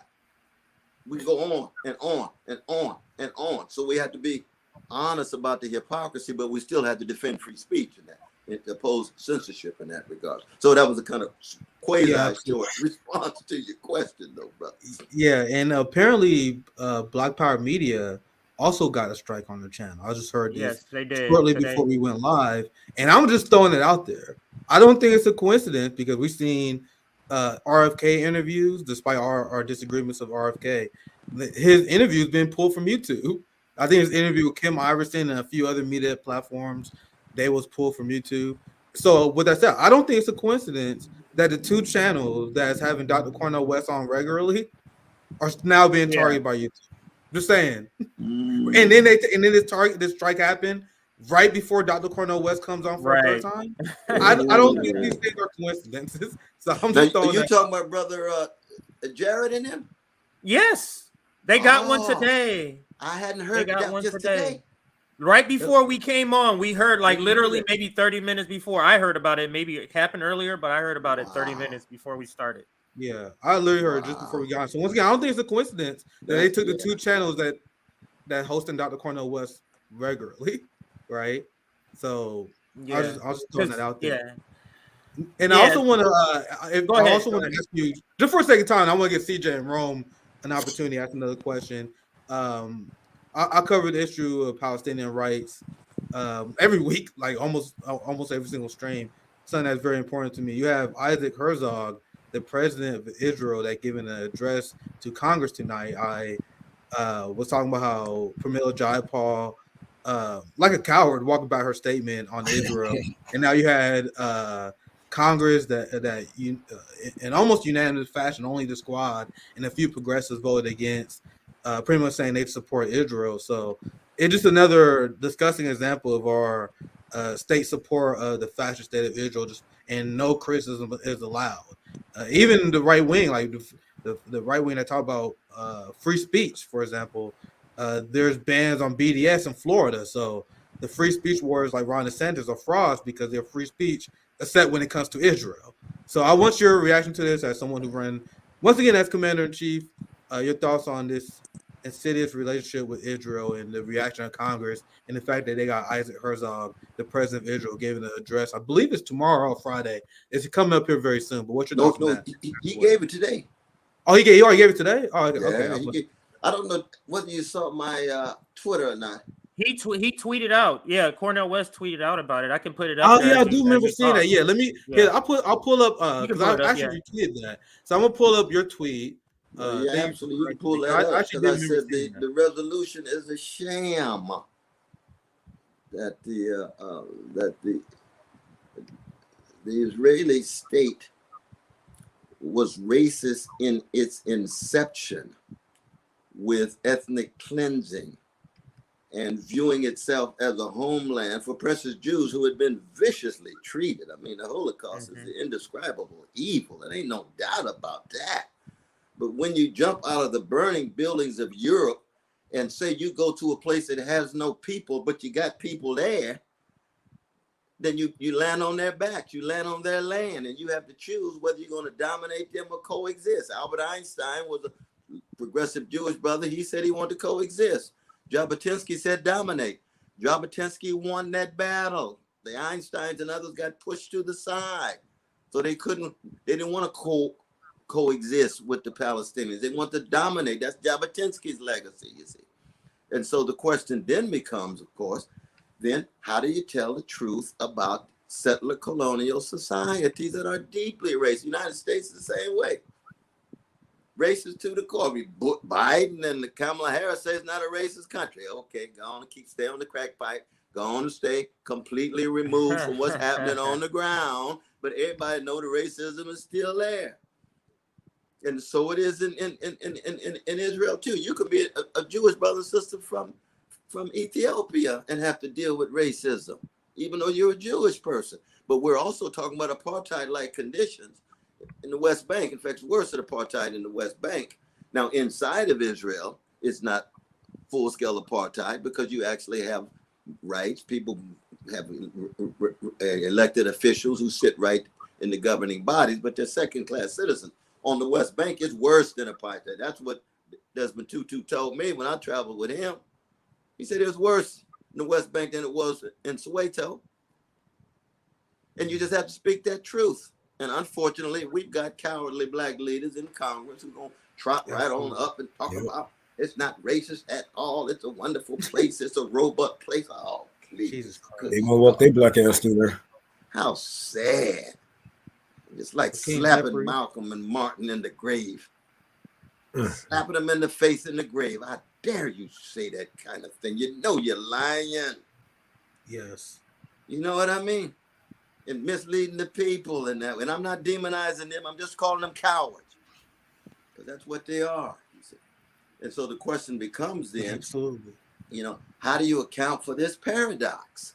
We go on and on and on and on. So we have to be honest about the hypocrisy, but we still have to defend free speech in that, and oppose censorship in that regard. So that was a kind of quasi-short response to your question, though, brother. Yeah, and apparently Black Power Media also got a strike on their channel. I just heard this Yes, they did shortly today. before we went live, and I'm just throwing it out there. I don't think it's a coincidence, because we've seen RFK interviews, despite our disagreements of RFK. His interview's been pulled from YouTube. I think his interview with Kim Iverson and a few other media platforms, they was pulled from YouTube. So with that said, I don't think it's a coincidence that the two channels that's having Dr. Cornel West on regularly are now being targeted by YouTube. Just saying. And then this strike happened right before Dr. Cornel West comes on for a third time. I don't think these things are coincidences. So I'm just Now, you talking about brother Jared and him? Yes, they got one today. I hadn't heard They got that one just today. Right before we came on, we heard, like, literally maybe 30 minutes before. I heard about it. Maybe it happened earlier, but I heard about it 30 minutes before we started. Yeah, I literally heard just before we got on. So once again, I don't think it's a coincidence that they took the two channels that hosting Dr. Cornel West regularly, right? So I was just throwing that out there. Yeah. And I also want to ask you, just for a second time, I want to give CJ and Rome an opportunity to ask another question. I cover the issue of Palestinian rights every week, like almost every single stream. Something that's very important to me. You have Isaac Herzog, the president of Israel, that giving an address to Congress tonight. I was talking about how Pramila Jayapal, like a coward, walked about her statement on Israel, and now you had Congress that in almost unanimous fashion, only the squad and a few progressives voted against, pretty much saying they support Israel. So it's just another disgusting example of our state support of the fascist state of Israel, and no criticism is allowed. Even the right wing, like the right wing that talk about free speech, for example, there's bans on BDS in Florida. So the free speech warriors like Ron DeSantis are frauds because they're free speech, except when it comes to Israel. So I want your reaction to this as someone who ran, once again, as Commander-in-Chief, your thoughts on this insidious relationship with Israel and the reaction of Congress and the fact that they got Isaac Herzog, the president of Israel, giving an address. I believe it's tomorrow or Friday. It's coming up here very soon. But what's your thoughts on that? He gave it today. Oh, he already gave it today? Oh, okay. Yeah, I don't know whether you saw my Twitter or not. He tweeted out. Yeah, Cornel West tweeted out about it. I can put it up. Oh yeah, I do remember seeing that. Yeah, let me. Yeah, I'll pull up because I actually retweeted that. So I'm gonna pull up your tweet. Yeah, absolutely. You can pull that up because I said the resolution is a sham. That the Israeli state was racist in its inception, with ethnic cleansing and viewing itself as a homeland for precious Jews who had been viciously treated. I mean, the Holocaust is the indescribable evil. There ain't no doubt about that. But when you jump out of the burning buildings of Europe and say you go to a place that has no people, but you got people there, then you land on their backs, you land on their land, and you have to choose whether you're going to dominate them or coexist. Albert Einstein was a progressive Jewish brother. He said he wanted to coexist. Jabotinsky said dominate. Jabotinsky won that battle. The Einsteins and others got pushed to the side. So they didn't want to coexist with the Palestinians. They want to dominate. That's Jabotinsky's legacy, you see. And so the question then becomes, of course, then how do you tell the truth about settler colonial societies that are deeply racist? The United States is the same way. Racist to the core. Biden and Kamala Harris say it's not a racist country. Okay, go on and stay on the crack pipe. Go on and stay completely removed from what's happening on the ground. But everybody know the racism is still there. And so it is in Israel too. You could be a Jewish brother and sister from Ethiopia and have to deal with racism, even though you're a Jewish person. But we're also talking about apartheid-like conditions in the West Bank. In fact, it's worse than apartheid in the West Bank. Now, inside of Israel, it's not full-scale apartheid because you actually have rights. People have elected officials who sit right in the governing bodies, but they're second-class citizens. On the West Bank, it's worse than apartheid. That's what Desmond Tutu told me when I traveled with him. He said it was worse in the West Bank than it was in Soweto. And you just have to speak that truth. And unfortunately, we've got cowardly black leaders in Congress who are going to trot right on up and talk about it's not racist at all. It's a wonderful place. It's a robust place. Oh, please. Jesus Christ. They gonna walk their black ass through there. How sad. It's like slapping Malcolm and Martin in the grave. Slapping them in the face in the grave. I dare you say that kind of thing. You know you're lying. Yes. You know what I mean? And misleading the people and that. And I'm not demonizing them. I'm just calling them cowards. Because that's what they are. And so the question becomes then, absolutely, you know, how do you account for this paradox?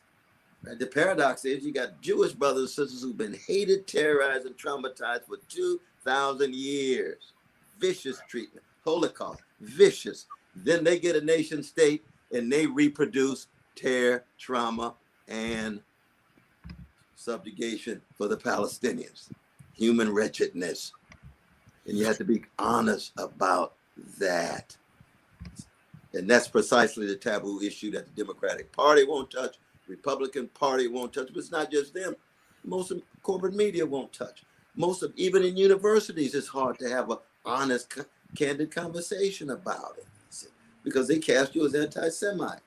Right? The paradox is you got Jewish brothers and sisters who've been hated, terrorized, and traumatized for 2,000 years. Vicious treatment, Holocaust, vicious. Then they get a nation state and they reproduce terror, trauma, and subjugation for the Palestinians. Human wretchedness. And you have to be honest about that. And that's precisely the taboo issue that the Democratic Party won't touch, Republican Party won't touch, but it's not just them. Most of corporate media won't touch. Even in universities, it's hard to have an honest, candid conversation about it because they cast you as anti-Semite.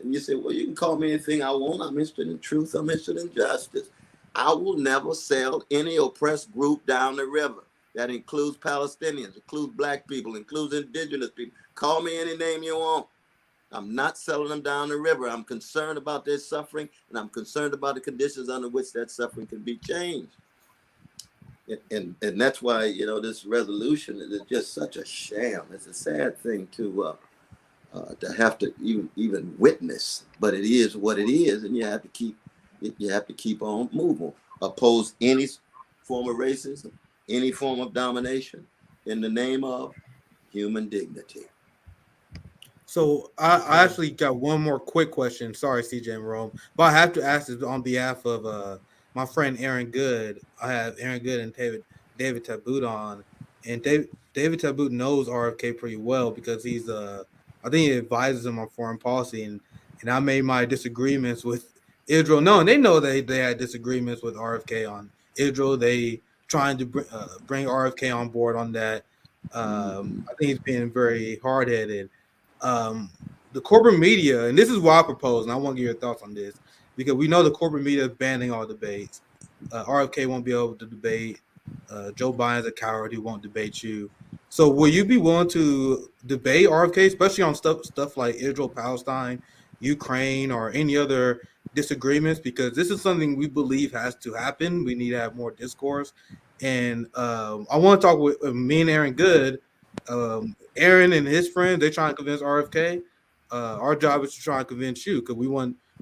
And you say, well, you can call me anything I want. I'm interested in truth. I'm interested in justice. I will never sell any oppressed group down the river. That includes Palestinians, includes black people, includes indigenous people. Call me any name you want. I'm not selling them down the river. I'm concerned about their suffering, and I'm concerned about the conditions under which that suffering can be changed. And that's why, you know, this resolution is just such a sham. It's a sad thing to have to even witness, but it is what it is, and you have to keep on moving. Oppose any form of racism, any form of domination, in the name of human dignity. So I actually got one more quick question. Sorry, CJ and Rome, but I have to ask this on behalf of my friend Aaron Good. I have Aaron Good and David Taboot on, and David Taboot knows RFK pretty well because he's I think he advises him on foreign policy, and I made my disagreements with Israel. No, and they know that they had disagreements with RFK on Israel. They trying to bring RFK on board on that. I think he's being very hard-headed. The corporate media, and this is what I propose, and I want to get your thoughts on this, because we know the corporate media is banning all debates. RFK won't be able to debate. Joe Biden's a coward who won't debate you. So will you be willing to debate RFK, especially on stuff like Israel, Palestine, Ukraine, or any other disagreements? Because this is something we believe has to happen. We need to have more discourse. And I want to talk with me and Aaron Good. Aaron and his friends, they're trying to convince RFK. Our job is to try and convince you, because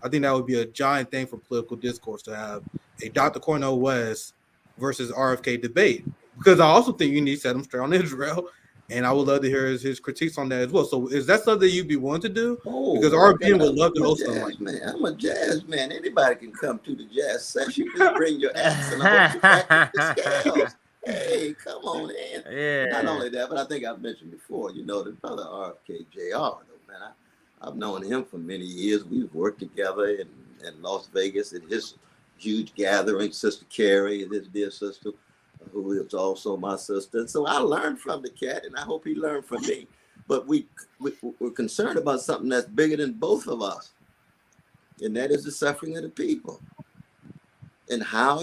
I think that would be a giant thing for political discourse to have a Dr. Cornel West versus RFK debate. Because I also think you need to set them straight on Israel. and I would love to hear his critiques on that as well. So is that something you'd be willing to do? Oh, Because RBN would love to host something like man. I'm a jazz man. Anybody can come to the jazz session. Just bring your axe and I hope you practice the scales. Hey, come on in. Yeah. Not only that, but I think I've mentioned before, the brother RFK Jr., though, man, I've known him for many years. We've worked together in Las Vegas at his huge gathering, Sister Carrie and his dear sister, who is also my sister. And so I learned from the cat, and I hope he learned from me. But we're concerned about something that's bigger than both of us, and that is the suffering of the people and how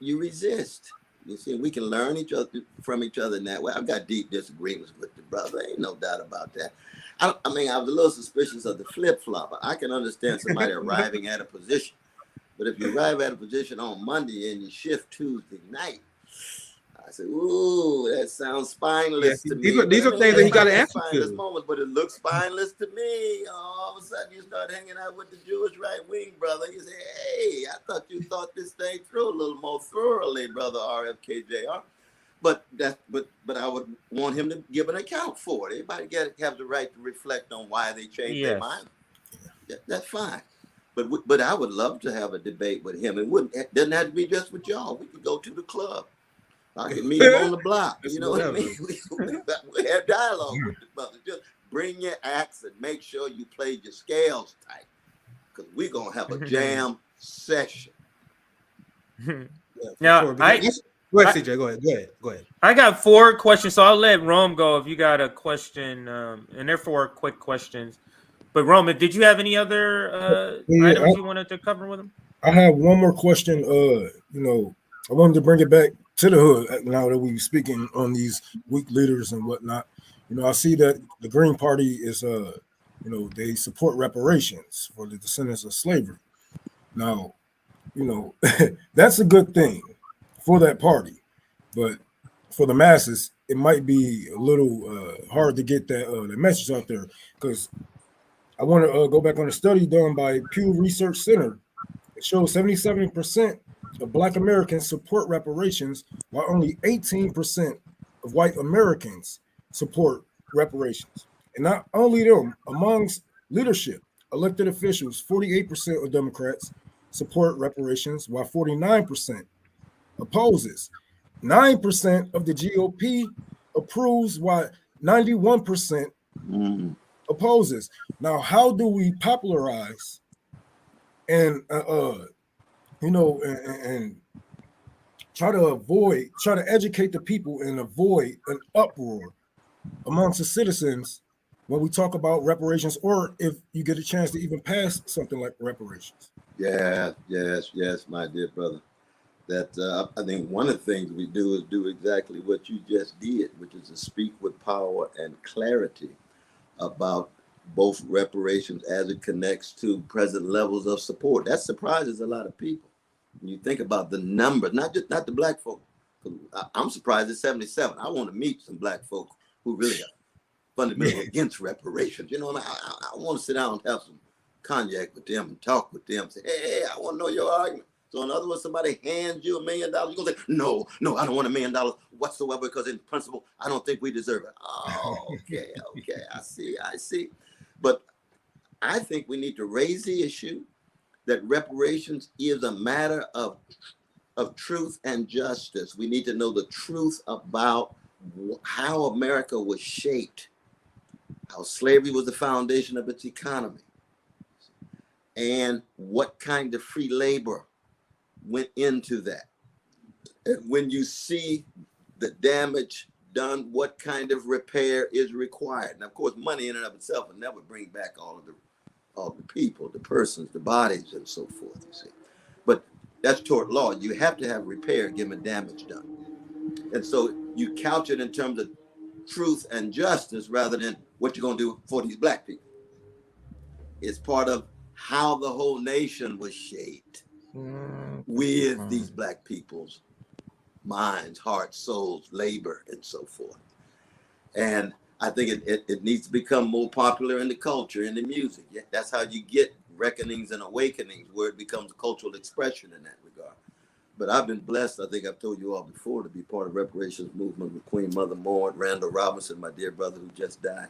you resist. You see, we can learn from each other in that way. I've got deep disagreements with the brother. Ain't no doubt about that. I was a little suspicious of the flip-flop. I can understand somebody arriving at a position, but if you arrive at a position on Monday and you shift Tuesday night, I said, ooh, that sounds spineless to me. These are things that he got to answer spineless to. moments, but it looks spineless to me. All of a sudden, you start hanging out with the Jewish right wing brother. You say, hey, I thought you thought this thing through a little more thoroughly, brother RFK Jr. But I would want him to give an account for it. Everybody have the right to reflect on why they changed their mind. That's fine. But I would love to have a debate with him. It doesn't have to be just with y'all. We could go to the club. I can meet him on the block. You know what I mean? We have dialogue with the brother. Just bring your axe and make sure you played your scales tight, because we're gonna have a jam session. Now, go ahead, CJ. Go ahead. I got 4 questions, so I'll let Rome go if you got a question, and they're 4 quick questions. But Rome, did you have any other items you wanted to cover with him? I have one more question. I wanted to bring it back to the hood now that we're speaking on these weak leaders and whatnot. I see that the Green Party is, they support reparations for the descendants of slavery. Now, that's a good thing for that party, but for the masses, it might be a little hard to get that message out there, because I want to go back on a study done by Pew Research Center. It shows 77% of Black Americans support reparations, while only 18% of white Americans support reparations. And not only them, amongst leadership, elected officials, 48% of Democrats support reparations, while 49% opposes. 9% of the GOP approves, while 91% opposes. Now, how do we popularize and and try to educate the people and avoid an uproar amongst the citizens when we talk about reparations, or if you get a chance to even pass something like reparations? Yes, my dear brother. That I think one of the things we do is do exactly what you just did, which is to speak with power and clarity about both reparations as it connects to present levels of support. That surprises a lot of people. When you think about the numbers, not the black folk. I'm surprised at 77. I want to meet some black folk who really are fundamentally against reparations. I want to sit down and have some cognac with them and talk with them. Say, hey, I want to know your argument. So in other words, somebody hands you $1 million, you're going to say, no, I don't want $1 million whatsoever, because in principle, I don't think we deserve it. Oh, okay, I see. But I think we need to raise the issue that reparations is a matter of truth and justice. We need to know the truth about how America was shaped, how slavery was the foundation of its economy, and what kind of free labor went into that. And when you see the damage done, what kind of repair is required? And of course, money in and of itself will never bring back all the people, the persons, the bodies, and so forth, you see. But that's tort law. You have to have repair given damage done. And so you couch it in terms of truth and justice rather than what you're going to do for these black people. It's part of how the whole nation was shaped with these black people's minds, hearts, souls, labor, and so forth. And I think it needs to become more popular in the culture, in the music. That's how you get reckonings and awakenings, where it becomes a cultural expression in that regard. But I've been blessed, I think I've told you all before, to be part of reparations movement with Queen Mother Moore, Randall Robinson, my dear brother who just died.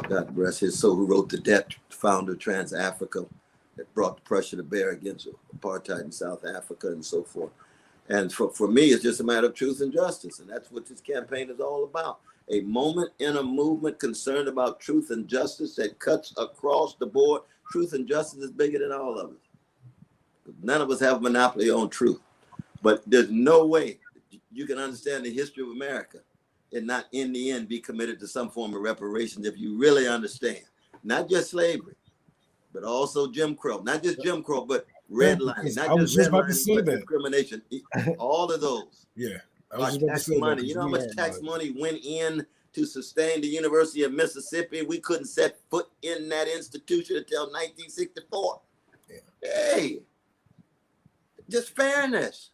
God rest his soul, who wrote The Debt, founder of Trans-Africa, that brought the pressure to bear against apartheid in South Africa and so forth. And for me, it's just a matter of truth and justice. And that's what this campaign is all about. A moment in a movement concerned about truth and justice that cuts across the board. Truth and justice is bigger than all of us. None of us have a monopoly on truth. But there's no way you can understand the history of America and not in the end be committed to some form of reparations if you really understand. Not just slavery, but also Jim Crow. Not just Jim Crow, but redlining. Not just redlining, but discrimination. All of those. Yeah. Tax money. You know how much tax money went in to sustain the University of Mississippi? We couldn't set foot in that institution until 1964. Yeah. Hey, just fairness.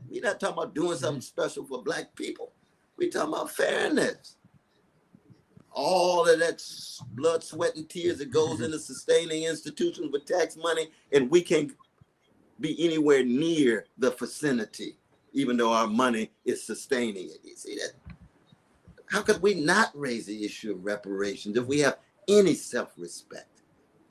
We're not talking about doing something special for Black people. We're talking about fairness. All of that blood, sweat, and tears that goes into sustaining institutions with tax money, and we can't be anywhere near the vicinity, even though our money is sustaining it. You see that? How could we not raise the issue of reparations if we have any self-respect,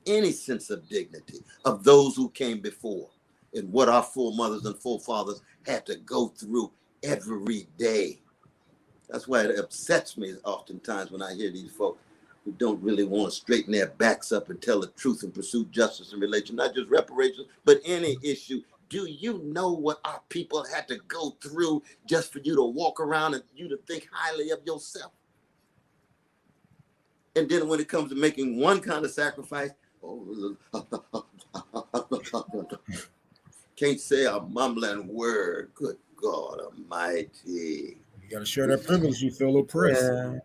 any sense of dignity of those who came before and what our foremothers and forefathers had to go through every day? That's why it upsets me oftentimes when I hear these folks who don't really want to straighten their backs up and tell the truth and pursue justice in relation, not just reparations, but any issue. Do you know what our people had to go through just for you to walk around and you to think highly of yourself? And then when it comes to making one kind of sacrifice, can't say a mumbling word. Good God Almighty. You got to share that privilege. You feel oppressed. Yeah.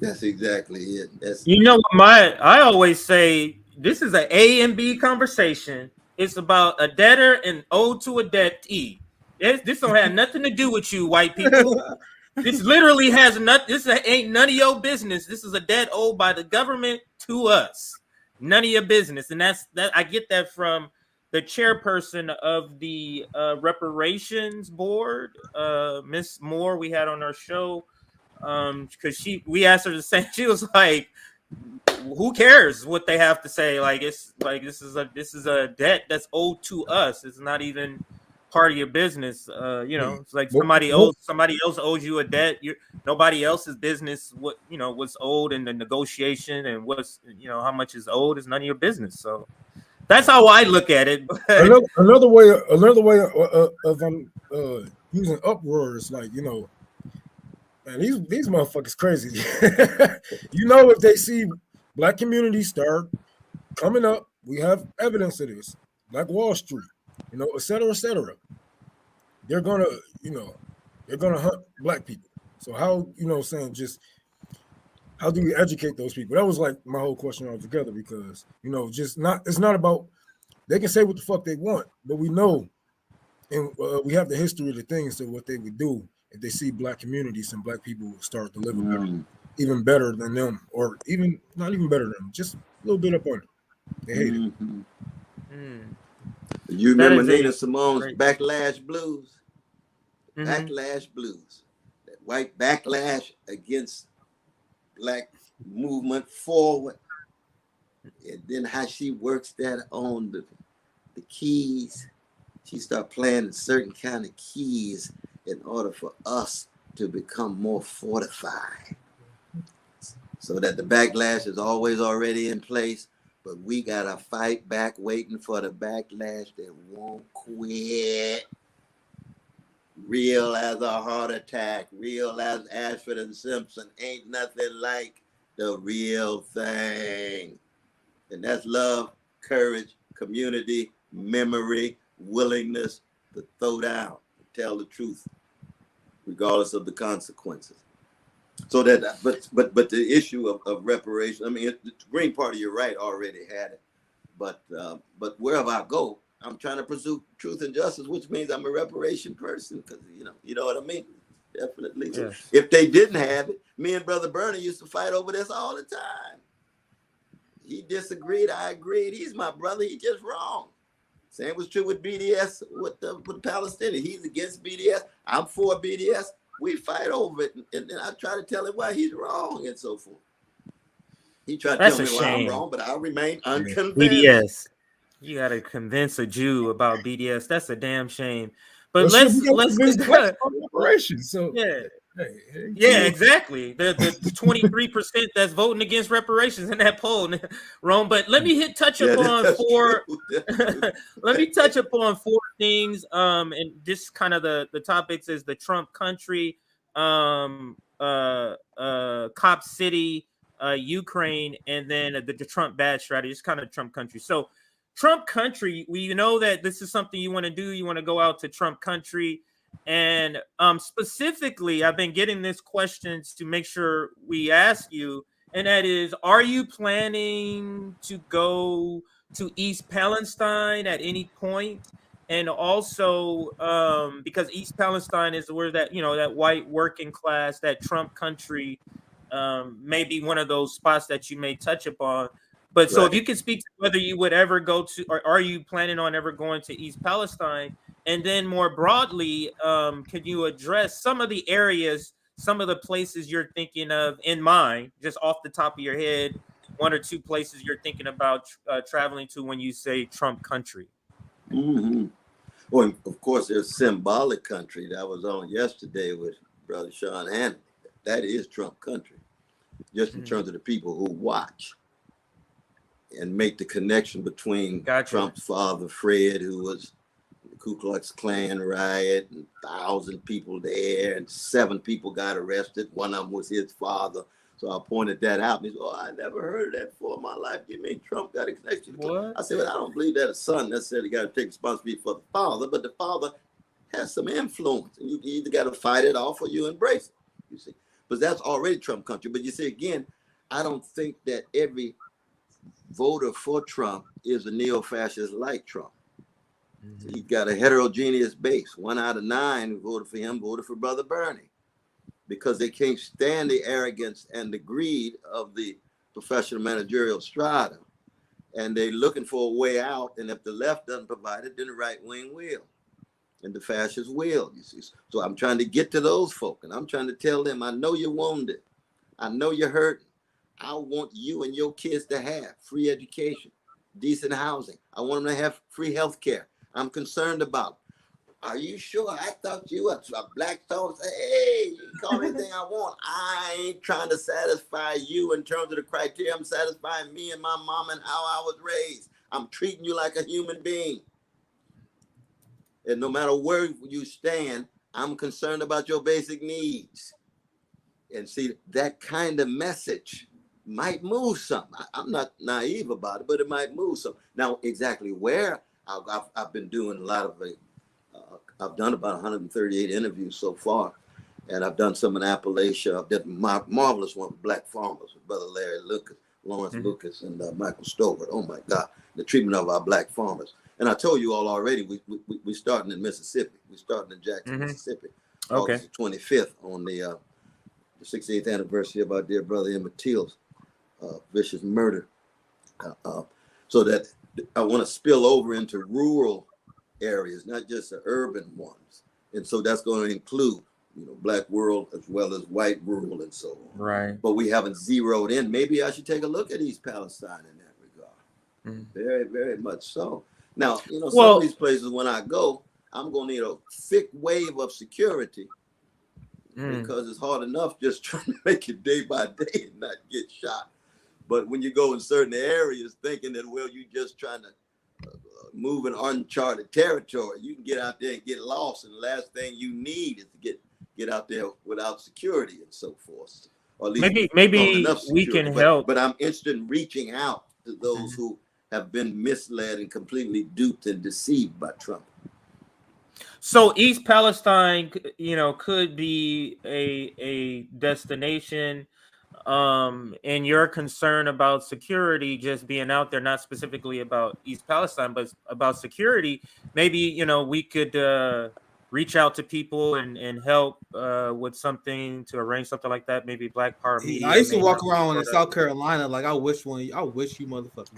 That's exactly it. You know, I always say this is an A and B conversation. It's about a debtor and owed to a debtee. This don't have nothing to do with you, white people. This literally has nothing. This ain't none of your business. This is a debt owed by the government to us. None of your business. And that's that. I get that from the chairperson of the reparations board, Miss Moore, we had on our show, because we asked her the same. She was like, "Who cares what they have to say? Like it's like this is a debt that's owed to us. It's not even part of your business. It's like somebody else owes you a debt. Nobody else's business what's owed in the negotiation and what's how much is owed is none of your business. So." That's how I look at it. Another way of using uproar is like, man, these motherfuckers crazy. If they see Black communities start coming up, we have evidence of this. Black Wall Street, et cetera, et cetera. They're gonna hunt Black people. So how, how do we educate those people? That was like my whole question altogether, because it's not about, they can say what the fuck they want, but we know, and we have the history of the things of what they would do if they see Black communities and Black people start to live even better than them, or even not even better than them, just a little bit up on it. They hate it. You remember Nina Simone's Backlash Blues? Backlash Blues. That white backlash against Black movement forward, and then how she works that on the keys. She start playing certain kind of keys in order for us to become more fortified, so that the backlash is always already in place, but we gotta fight back, waiting for the backlash that won't quit. Real as a heart attack, real as Ashford and Simpson, ain't nothing like the real thing. And that's love, courage, community, memory, willingness to throw down, tell the truth, regardless of the consequences. So that, but the issue of reparation, I mean, the Green Party, you're right, already had it. But wherever I go, I'm trying to pursue truth and justice, which means I'm a reparation person, because you know what I mean? Definitely. Yes. If they didn't have it, me and Brother Bernie used to fight over this all the time. He disagreed, I agreed. He's my brother, he's just wrong. Same was true with BDS with the Palestinians. He's against BDS. I'm for BDS. We fight over it, and then I try to tell him why he's wrong and so forth. He tried to tell me why I'm wrong, but I remain unconvinced. BDS. You gotta convince a Jew about BDS. That's a damn shame. But Well, let's reparations. So yeah, exactly. The 23% that's voting against reparations in that poll, Rome. But let me touch upon four. Let me touch upon four things. And just kind of the topics is the Trump country, Cop City, Ukraine, and then the Trump bad strategy. It's kind of Trump country. So Trump country, we know that this is something you want to do. You want to go out to Trump country. And specifically, I've been getting this questions to make sure we ask you, and that is, are you planning to go to East Palestine at any point? And also, because East Palestine is where that, that white working class, that Trump country, may be one of those spots that you may touch upon. But so if you could speak to whether you would ever go to, or are you planning on ever going to East Palestine? And then more broadly, can you address some of the areas, some of the places you're thinking of in mind, just off the top of your head, one or two places you're thinking about traveling to when you say Trump country? Mm-hmm. Well, of course, there's symbolic country that was on yesterday with Brother Sean Hannity. That is Trump country, just in terms of the people who watch and make the connection between Trump's father, Fred, who was the Ku Klux Klan riot, and 1,000 people there, and 7 people got arrested. One of them was his father. So I pointed that out. And he said, "Oh, I never heard of that before in my life. You mean Trump got a connection?" I said, "Well, I don't believe that a son necessarily got to take responsibility for the father, but the father has some influence. And you either got to fight it off or you embrace it, you see. But that's already Trump country. But you see, again, I don't think that every voter for Trump is a neo-fascist like Trump. He's got a heterogeneous base. 1 out of 9 who voted for him voted for Brother Bernie, because they can't stand the arrogance and the greed of the professional managerial strata. And they're looking for a way out. And if the left doesn't provide it, then the right wing will. And the fascists will, you see. So I'm trying to get to those folk. And I'm trying to tell them, I know you're wounded. I know you're hurting. I want you and your kids to have free education, decent housing. I want them to have free health care. I'm concerned about them. Are you sure? I thought you were a black soul. Say, hey, you can call me anything I want. I ain't trying to satisfy you in terms of the criteria. I'm satisfying me and my mom and how I was raised. I'm treating you like a human being. And no matter where you stand, I'm concerned about your basic needs. And see, that kind of message might move some. I'm not naive about it, but it might move some. Now, exactly where I've been doing a lot of I've done about 138 interviews so far, and I've done some in Appalachia. I've done a marvelous one with black farmers with Brother Larry Lucas, Lawrence Lucas, and Michael Stowart. Oh my God, the treatment of our black farmers. And I told you all already, we starting in Mississippi. We starting in Jackson, Mississippi, August 25th on the 68th anniversary of our dear brother Emmett Till's vicious murder. So that I want to spill over into rural areas, not just the urban ones. And so that's going to include, black world as well as white rural and so on. Right. But we haven't zeroed in. Maybe I should take a look at East Palestine in that regard. Very, very much so. Now, some of these places, when I go, I'm going to need a thick wave of security because it's hard enough just trying to make it day by day and not get shot. But when you go in certain areas thinking that, well, you're just trying to move in uncharted territory, you can get out there and get lost. And the last thing you need is to get out there without security and so forth. Or at least maybe we can help. But I'm interested in reaching out to those who have been misled and completely duped and deceived by Trump. So East Palestine, could be a destination. And your concern about security just being out there, not specifically about East Palestine, but about security, maybe, we could reach out to people and help with something to arrange something like that. Maybe Black Power Media. I used to walk around in South Carolina like I wish you motherfuckers.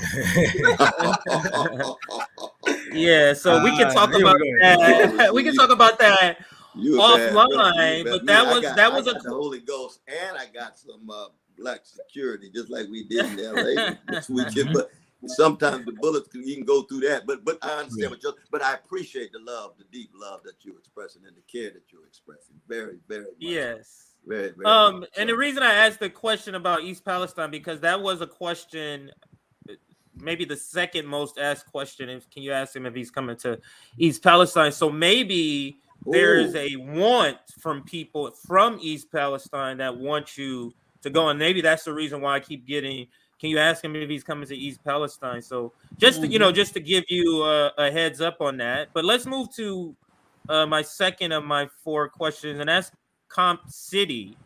Yeah, so we can talk here we about go. that. We can talk about that You a bad brother. You a offline, bad- but me, that I was got, that I was a got the Holy Ghost, and I got some black security, just like we did in LA this weekend. But sometimes the bullets you can go through that. But I understand what you're. But I appreciate the love, the deep love that you're expressing, and the care that you're expressing. Very, very much. yes. Very, very much. And the reason I asked the question about East Palestine because that was a question, maybe the second most asked question. Can you ask him if he's coming to East Palestine? So maybe there is a want from people from East Palestine that want you to go, and maybe that's the reason why I keep getting. Can you ask him if he's coming to East Palestine? So just to, just to give you a heads up on that. But let's move to my second of my 4 questions, and that's Comp City.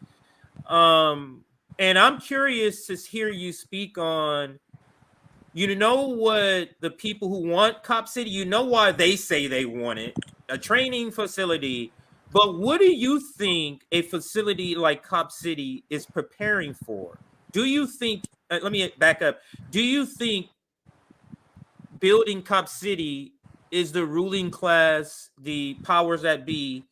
And I'm curious to hear you speak on. What the people who want Cop City, why they say they want it, a training facility. But what do you think a facility like Cop City is preparing for? Do you think, let me back up. Do you think building Cop City is the ruling class, the powers that be,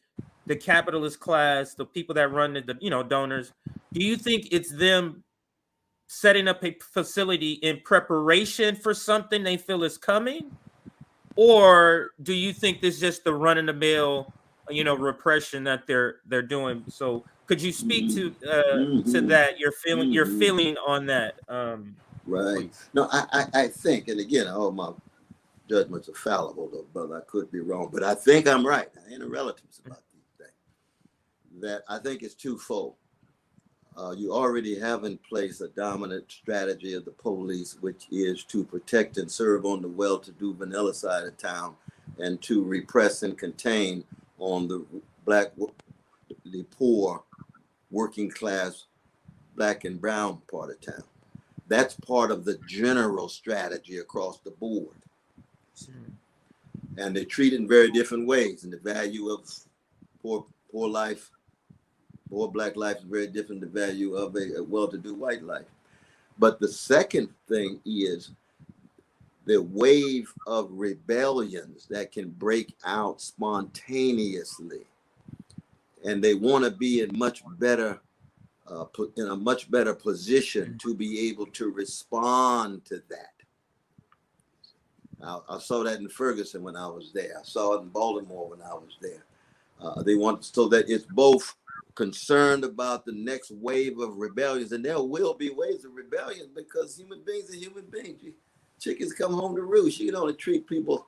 the capitalist class, the people that run the donors? Do you think it's them setting up a facility in preparation for something they feel is coming? Or do you think this is just the run-of-the-mill, repression that they're doing? So could you speak to that, your feeling on that? Right. Please. No, I think, and again, all my judgments are fallible, though, brother. I could be wrong, but I think I'm right. I ain't a relatives about these things. That I think it's twofold. You already have in place a dominant strategy of the police, which is to protect and serve on the well-to-do vanilla side of town, and to repress and contain on the the poor, working class, black and brown part of town. That's part of the general strategy across the board. And they treat it in very different ways, and the value of poor life, poor black life is very different than the value of a well-to-do white life. But the second thing is the wave of rebellions that can break out spontaneously, and they want to be in a much better position to be able to respond to that. I saw that in Ferguson when I was there. I saw it in Baltimore when I was there. They want so that it's both concerned about the next wave of rebellions, and there will be waves of rebellion because human beings are human beings. Chickens come home to roost. You can only treat people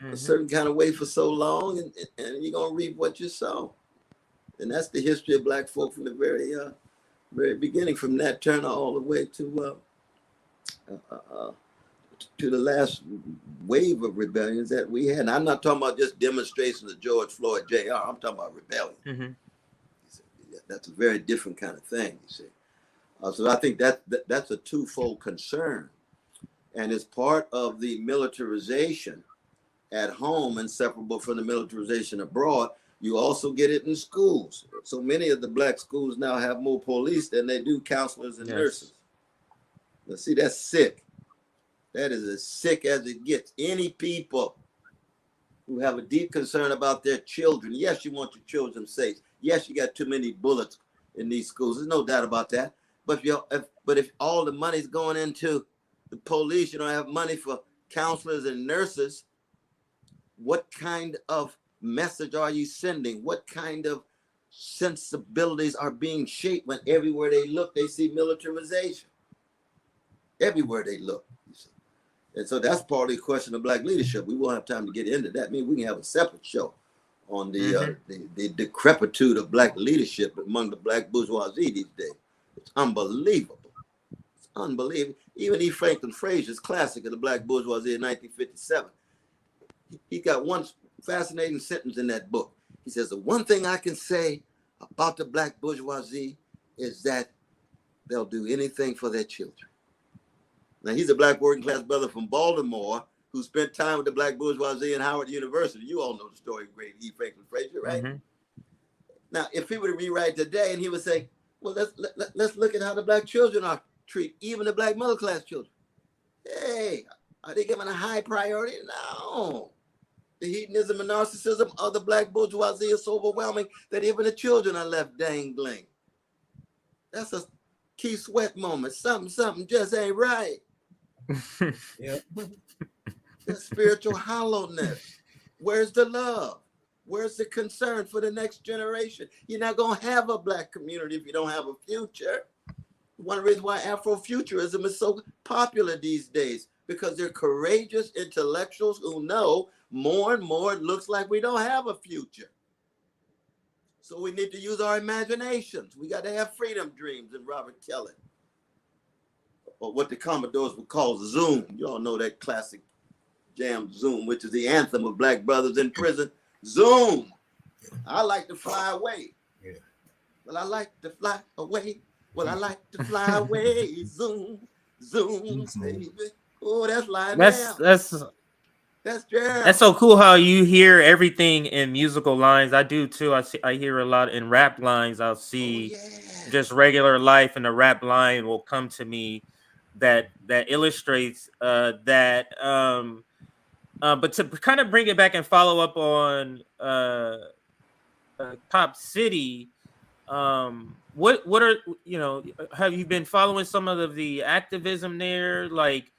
a certain kind of way for so long, and you're gonna reap what you sow. And that's the history of black folk from the very beginning, from Nat Turner all the way to the last wave of rebellions that we had. And I'm not talking about just demonstrations of George Floyd, Jr. I'm talking about rebellion. That's a very different kind of thing, you see. So I think that's a twofold concern. And it's part of the militarization at home, inseparable from the militarization abroad. You also get it in schools. So many of the black schools now have more police than they do counselors and nurses. Now, see, that's sick. That is as sick as it gets. Any people who have a deep concern about their children, yes, you want your children safe. Yes, you got too many bullets in these schools. There's no doubt about that. But if all the money's going into the police, you don't have money for counselors and nurses, what kind of message are you sending? What kind of sensibilities are being shaped when everywhere they look, they see militarization? Everywhere they look. And so that's partly a question of black leadership. We won't have time to get into that. I mean, we can have a separate show on the decrepitude of black leadership among the black bourgeoisie these days. It's unbelievable. It's unbelievable. Even E. Franklin Frazier's classic of the black bourgeoisie in 1957. He got one fascinating sentence in that book. He says, the one thing I can say about the black bourgeoisie is that they'll do anything for their children. Now, he's a black working class brother from Baltimore who spent time with the black bourgeoisie in Howard University. You all know the story of great E. Franklin Frazier, right? Now, if he were to rewrite today and he would say, well, let's look at how the black children are treated, even the black middle class children. Hey, are they given a high priority? No. The hedonism and narcissism of the black bourgeoisie is so overwhelming that even the children are left dangling. That's a key sweat moment. Something just ain't right. Yep. The spiritual hollowness. Where's the love? Where's the concern for the next generation? You're not going to have a black community if you don't have a future. One reason why Afrofuturism is so popular these days, because they're courageous intellectuals who know more and more it looks like we don't have a future. So we need to use our imaginations. We got to have freedom dreams in Robert Kelly. Or what the Commodores would call Zoom. You all know that classic jam Zoom, which is the anthem of black brothers in prison. Zoom. I like to fly away. Yeah. Well, I like to fly away. Well, I like to fly away. Zoom, zoom, baby. Oh, that's live now. That's Gerald. That's so cool how you hear everything in musical lines. I do too. I hear a lot in rap lines. I'll see just regular life, and a rap line will come to me that illustrates that. But to kind of bring it back and follow up on Cop City, what are, you know, have you been following some of the activism there? Like,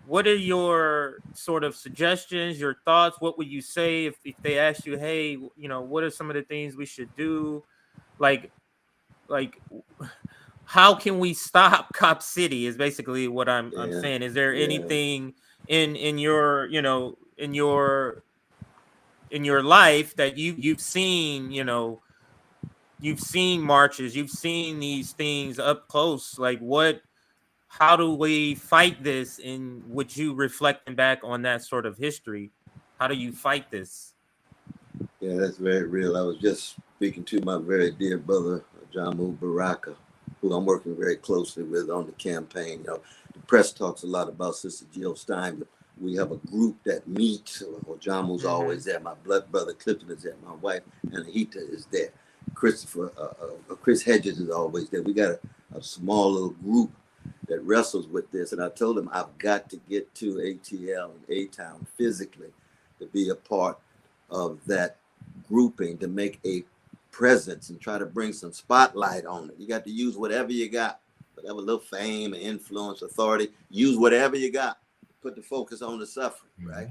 what are your sort of suggestions, your thoughts? What would you say if they asked you, hey, you know, what are some of the things we should do? Like how can we stop Cop City is basically what I'm saying. Is there anything in your, you know, in your life that you've seen, you know, you've seen marches, you've seen these things up close, like how do we fight this? And would you reflecting back on that sort of history, how do you fight this? Yeah, that's very real. I was just speaking to my very dear brother, Jamu Baraka, who I'm working very closely with on the campaign. You know, the press talks a lot about Sister Jill Stein, but we have a group that meets. Jamu's always there. My blood brother Clifton is there. My wife Anahita is there. Chris Hedges is always there. We got a small little group that wrestles with this. And I told him I've got to get to ATL and A-Town physically to be a part of that grouping, to make a presence and try to bring some spotlight on it. You got to use whatever you got, whatever little fame and influence, authority, use whatever you got, put the focus on the suffering, right?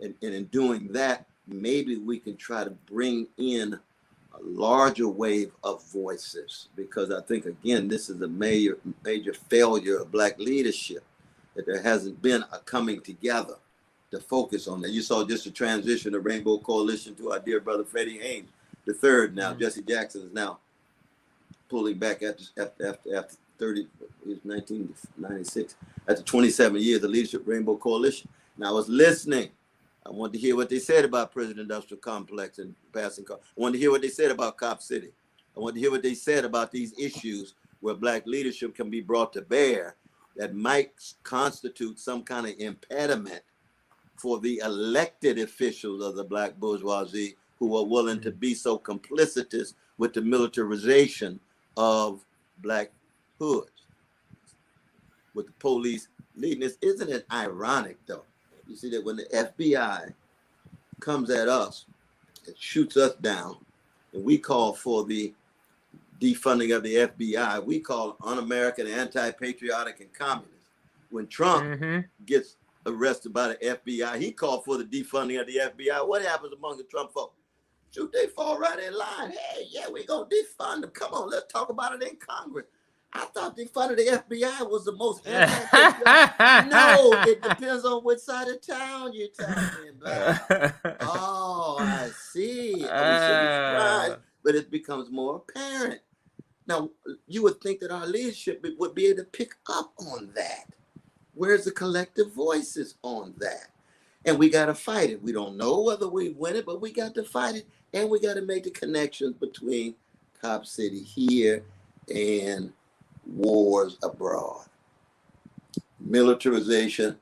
And in doing that, maybe we can try to bring in a larger wave of voices, because I think, again, this is a major failure of Black leadership, that there hasn't been a coming together to focus on that. You saw just a transition of Rainbow Coalition to our dear brother Freddie Haynes, the third now. Jesse Jackson is now pulling back after 30, it was 1996, after 27 years of leadership Rainbow Coalition. Now I was listening. I wanted to hear what they said about Prison Industrial Complex and passing car. I wanted to hear what they said about Cop City. I wanted to hear what they said about these issues where Black leadership can be brought to bear that might constitute some kind of impediment for the elected officials of the Black bourgeoisie who are willing to be so complicitous with the militarization of Black hoods, with the police leading this. Isn't it ironic, though? You see that when the FBI comes at us and shoots us down, and we call for the defunding of the FBI, we call un-American, anti-patriotic, and communist. When Trump gets arrested by the FBI, he called for the defunding of the FBI. What happens among the Trump folks? Shoot, they fall right in line. Hey, yeah, we're going to defund them. Come on, let's talk about it in Congress. I thought defunding the FBI was the most anti-patriotic. No, it depends on which side of town you're talking about. Oh, I see. We should be surprised, but it becomes more apparent. Now, you would think that our leadership would be able to pick up on that. Where's the collective voices on that? And we got to fight it. We don't know whether we win it, but we got to fight it. And we got to make the connections between Cop City here and wars abroad. Militarization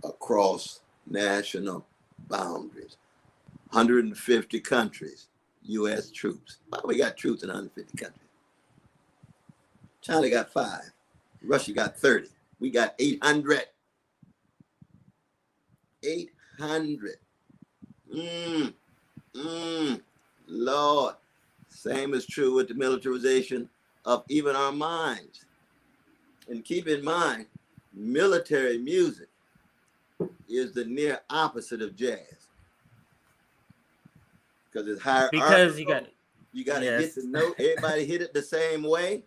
across national boundaries. 150 countries, U.S. troops. Why we got troops in 150 countries? China got 5. Russia got 30. We got 800. 800. Lord. Same is true with the militarization of even our minds. And keep in mind, military music is the near opposite of jazz. Because it's higher. Because you got to hit the note. Everybody hit it the same way.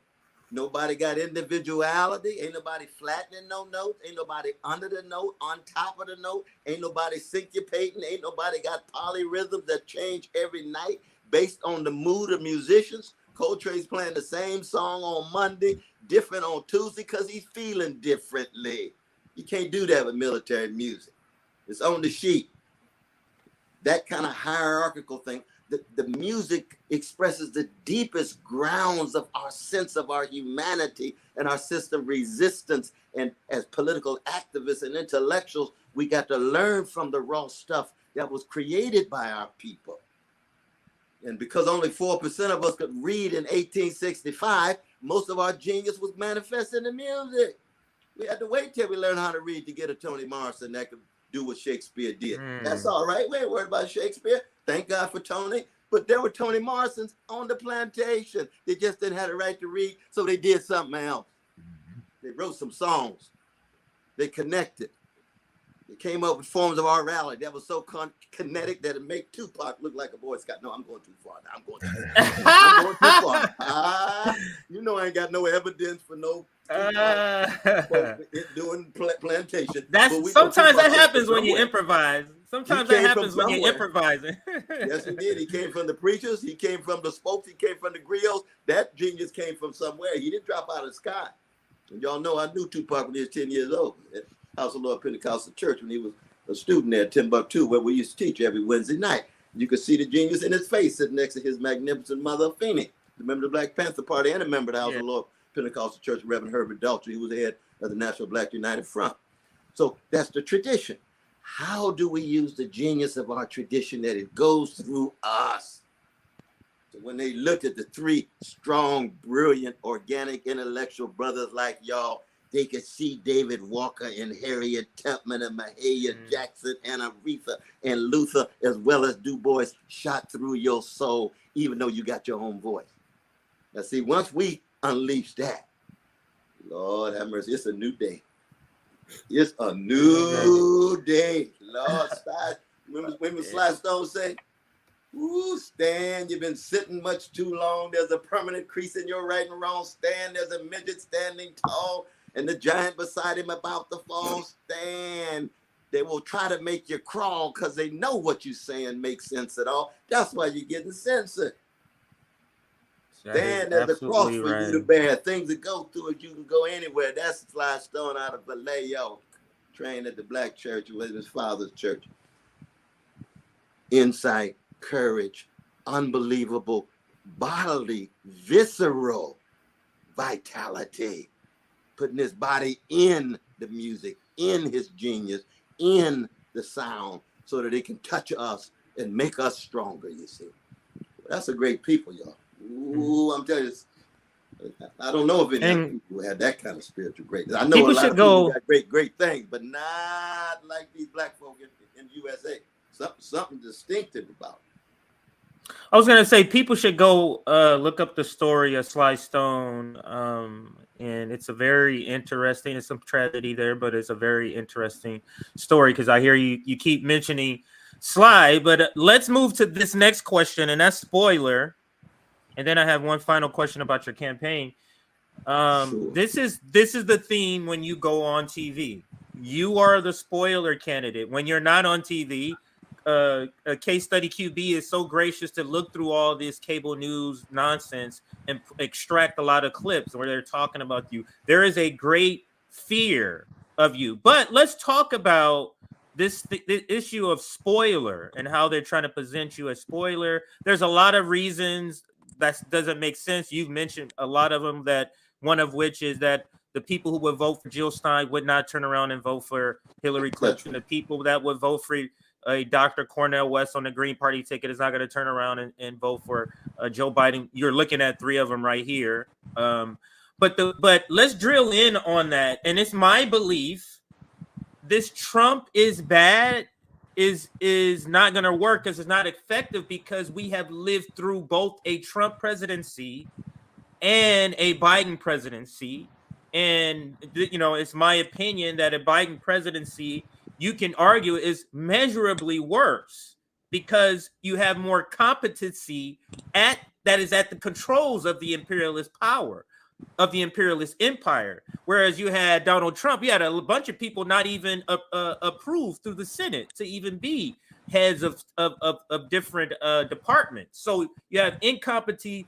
Nobody got individuality. Ain't nobody flattening no notes. Ain't nobody under the note, on top of the note. Ain't nobody syncopating. Ain't nobody got polyrhythms that change every night based on the mood of musicians. Coltrane's playing the same song on Monday, different on Tuesday, because he's feeling differently. You can't do that with military music. It's on the sheet. That kind of hierarchical thing. The music expresses the deepest grounds of our sense of our humanity and our system resistance. And as political activists and intellectuals, we got to learn from the raw stuff that was created by our people. And because only 4% of us could read in 1865, most of our genius was manifested in the music. We had to wait till we learned how to read to get a Toni Morrison that could do what Shakespeare did. That's all right. We ain't worried about Shakespeare. Thank God for Toni. But there were Toni Morrisons on the plantation. They just didn't have the right to read, so they did something else. They wrote some songs. They connected. They came up with forms of orality that was so kinetic that it made Tupac look like a Boy Scout. No, I'm going too far now. I'm going too far. You know I ain't got no evidence for no doing plantation. Sometimes that happens when you improvise. Sometimes that happens when you're improvising. Yes, he did. He came from the preachers. He came from the spokes. He came from the griots. That genius came from somewhere. He didn't drop out of the sky. And y'all know I knew Tupac when he was 10 years old at House of Lord Pentecostal Church when he was a student there at Timbuktu, where we used to teach every Wednesday night. You could see the genius in his face sitting next to his magnificent mother, Feeney, the member of the Black Panther Party and a member of the House of Lord Pentecostal Church, Reverend Herbert Daltrey, who was the head of the National Black United Front. So that's the tradition. How do we use the genius of our tradition that it goes through us? So when they looked at the three strong, brilliant, organic, intellectual brothers like y'all, they could see David Walker and Harriet Tubman and Mahalia Jackson and Aretha and Luther, as well as Du Bois, shot through your soul, even though you got your own voice. Now see, once we unleash that, Lord have mercy, it's a new day. It's a new day. Lord, remember Sly Stone say, "Ooh, Stan, you've been sitting much too long. There's a permanent crease in your right and wrong. Stan, there's a midget standing tall, and the giant beside him about to fall. Stan, they will try to make you crawl because they know what you're saying makes sense at all. That's why you're getting censored. Stan, there's a cross for you to bear. Things that go through it, you can go anywhere." That's Sly Stone out of Vallejo, trained at the black church with his father's church. Insight, courage, unbelievable, bodily, visceral vitality, putting his body in the music, in his genius, in the sound, so that it can touch us and make us stronger, you see. That's a great people, y'all. Ooh, I'm telling you, I don't know if any people have that kind of spiritual greatness. I know a lot of people got great things, but not like these black folk in the USA. Something distinctive about it. I was gonna say people should go look up the story of Sly Stone, and it's a very interesting. There's some tragedy there, but it's a very interesting story because I hear you keep mentioning Sly. But let's move to this next question, and that's spoiler. And then I have one final question about your campaign. Sure. This is the theme when you go on TV. You are the spoiler candidate when you're not on TV. A Case Study QB is so gracious to look through all this cable news nonsense and extract a lot of clips where they're talking about you. There is a great fear of you. But let's talk about this issue of spoiler and how they're trying to present you as spoiler. There's a lot of reasons that doesn't make sense. You've mentioned a lot of them, that one of which is that the people who would vote for Jill Stein would not turn around and vote for Hillary Clinton. The people that would vote for a Dr. Cornel West on the Green Party ticket is not going to turn around and vote for Joe Biden. You're looking at three of them right here. But let's drill in on that. And it's my belief this Trump is bad is not going to work because it's not effective, because we have lived through both a Trump presidency and a Biden presidency. And, you know, it's my opinion that a Biden presidency, you can argue, is measurably worse because you have more competency that is at the controls of the imperialist power, of the imperialist empire. Whereas you had Donald Trump, you had a bunch of people not even approved through the Senate to even be heads of different departments. So you have incompetency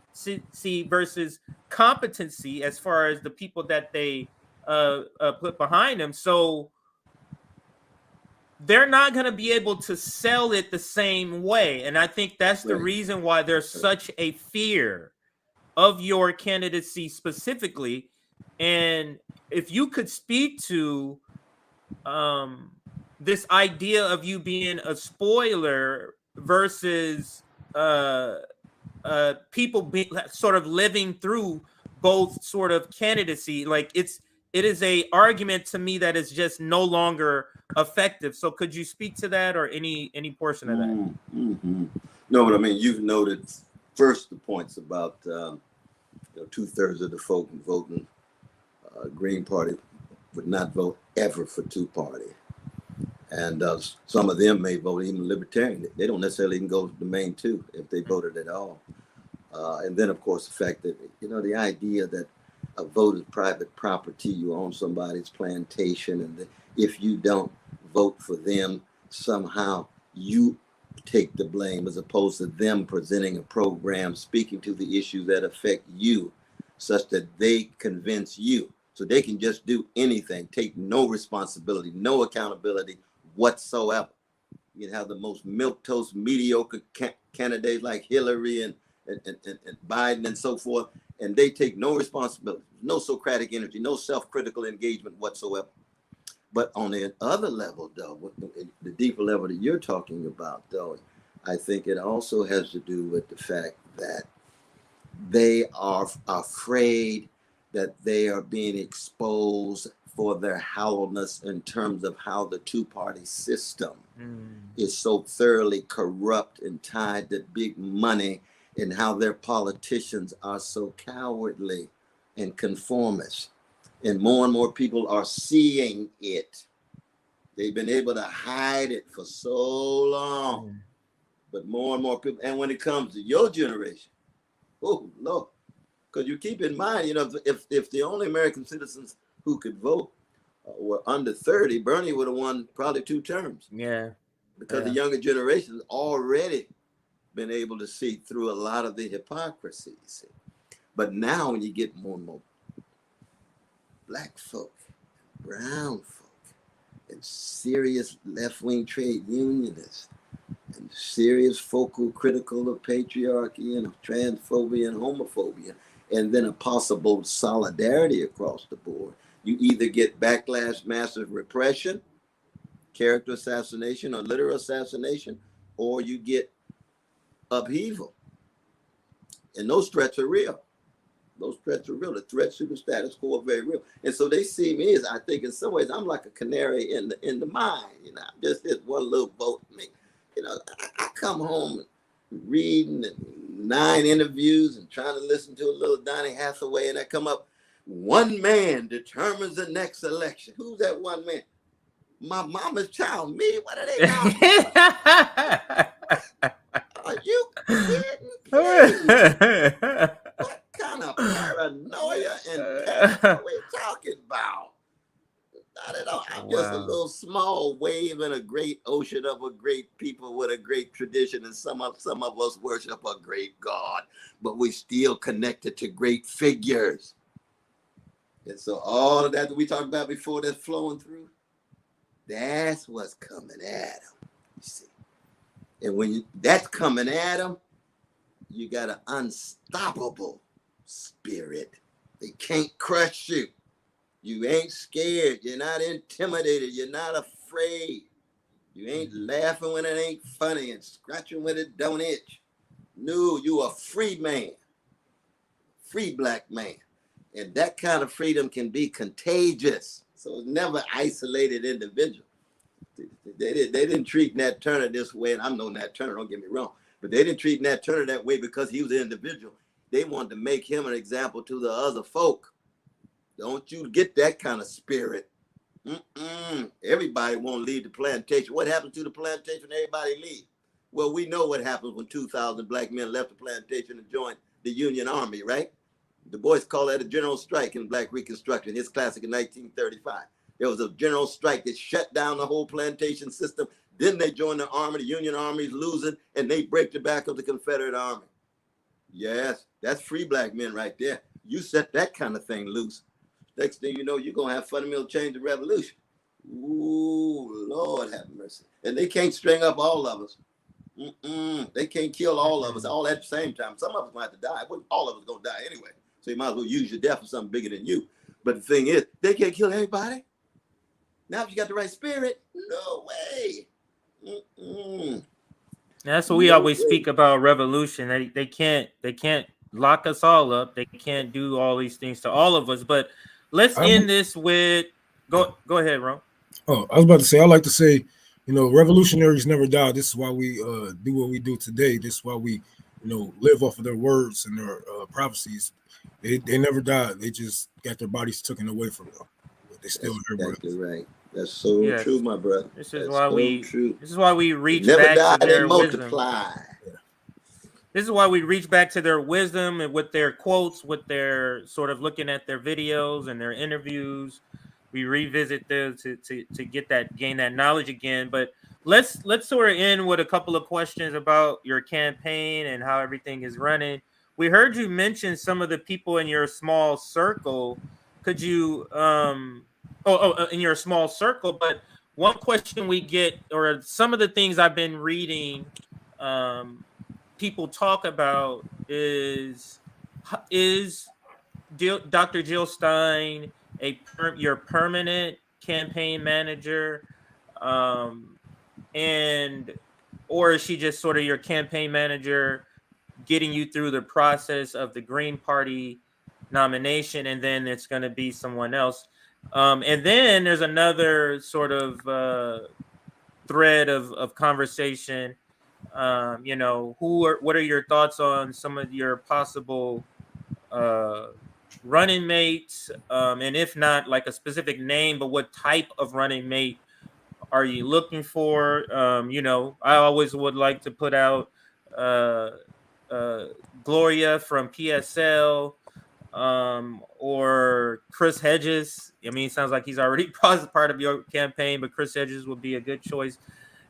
versus competency as far as the people that they put behind them. So they're not going to be able to sell it the same way. And I think that's the reason why there's such a fear of your candidacy specifically. And if you could speak to this idea of you being a spoiler versus people being sort of living through both sort of candidacy, like it is a argument to me that is just no longer effective. So could you speak to that, or any portion of that? Mm-hmm. No, but I mean, you've noted first the points about 2/3 of the folk voting Green Party would not vote ever for two party, and some of them may vote even Libertarian. They don't necessarily even go to the main two if they voted at all. And then, of course, the fact that the idea that a vote is private property, you own somebody's plantation, and that if you don't vote for them, somehow you take the blame, as opposed to them presenting a program speaking to the issues that affect you, such that they convince you. So they can just do anything, take no responsibility, no accountability whatsoever. You have the most milquetoast, mediocre candidates like Hillary and Biden and so forth, and they take no responsibility, no Socratic energy, no self-critical engagement whatsoever. But on the other level, though, the deeper level that you're talking about, though, I think it also has to do with the fact that they are afraid that they are being exposed for their hollowness in terms of how the two-party system is so thoroughly corrupt and tied to big money, and how their politicians are so cowardly and conformist. And more people are seeing it. They've been able to hide it for so long. But more and more people, and when it comes to your generation, oh, Lord, because you keep in mind, if the only American citizens who could vote were under 30, Bernie would have won probably 2 terms. Yeah. Because the younger generation has already been able to see through a lot of the hypocrisy. But now when you get more and more Black folk, brown folk, and serious left-wing trade unionists, and serious focal critical of patriarchy and of transphobia and homophobia, and then a possible solidarity across the board, you either get backlash, massive repression, character assassination, or literal assassination, or you get upheaval. And those threats are real. Those threats are real. The threats to the status quo are very real. And so they see me as, I think in some ways, I'm like a canary in the mine. Just this one little vote. I come home reading 9 interviews and trying to listen to a little Donny Hathaway, and I come up, one man determines the next election. Who's that one man? My mama's child. Me? What are they now? Are you kidding? What kind of paranoia and panic are we talking about? Not at all. I'm just a little small wave in a great ocean of a great people with a great tradition, and some of us worship a great God, but we still connected to great figures. And so all of that we talked about before, that's flowing through, that's what's coming at them. You see, and when that's coming at them, you got an unstoppable spirit. They can't crush you. You ain't scared. You're not intimidated. You're not afraid. You ain't laughing when it ain't funny and scratching when it don't itch. No, you a free man, free Black man. And that kind of freedom can be contagious. So it's never isolated individual. They didn't treat Nat Turner this way, and I'm no Nat Turner, don't get me wrong, but they didn't treat Nat Turner that way because he was an individual. They wanted to make him an example to the other folk. Don't you get that kind of spirit. Everybody won't leave the plantation. What happens to the plantation when everybody leave? Well, we know what happens when 2,000 black men left the plantation and joined the Union Army, right? The boys call that a general strike in Black Reconstruction. It's classic in 1935. There was a general strike that shut down the whole plantation system. Then they joined the army. The Union Army is losing, and they break the back of the Confederate Army. Yes, that's free black men right there. You set that kind of thing loose. Next thing you know, you're going to have fundamental change and revolution. Ooh, Lord have mercy. And they can't string up all of us. They can't kill all of us all at the same time. Some of us might have to die. Well, all of us going to die anyway. So you might as well use your death for something bigger than you. But the thing is, they can't kill everybody. Now if you got the right spirit, no way. That's what we always speak about revolution. They can't lock us all up. They can't do all these things to all of us. But let's end this with go ahead, Ron. Oh, I was about to say, I like to say, revolutionaries never die. This is why we do what we do today. This is why we, live off of their words and their prophecies. They never died. They just got their bodies taken away from them. But they still here. That's exactly right. That's so true, my brother. This is why we reach never back die, to their they multiply. wisdom. This is why we reach back to their wisdom and with their quotes, with their sort of looking at their videos and their interviews. We revisit those to gain that knowledge again. But let's sort of end with a couple of questions about your campaign and how everything is running. We heard you mention some of the people in your small circle. Could you in your small circle? But one question we get, or some of the things I've been reading, people talk about is Dr. Jill Stein your permanent campaign manager, and or is she just sort of your campaign manager, getting you through the process of the Green Party nomination, and then it's going to be someone else? And then there's another sort of thread of conversation. What are your thoughts on some of your possible running mates? And if not like a specific name, but what type of running mate are you looking for? I always would like to put out Gloria from PSL, or Chris Hedges. I mean, it sounds like he's already part of your campaign, but Chris Hedges would be a good choice,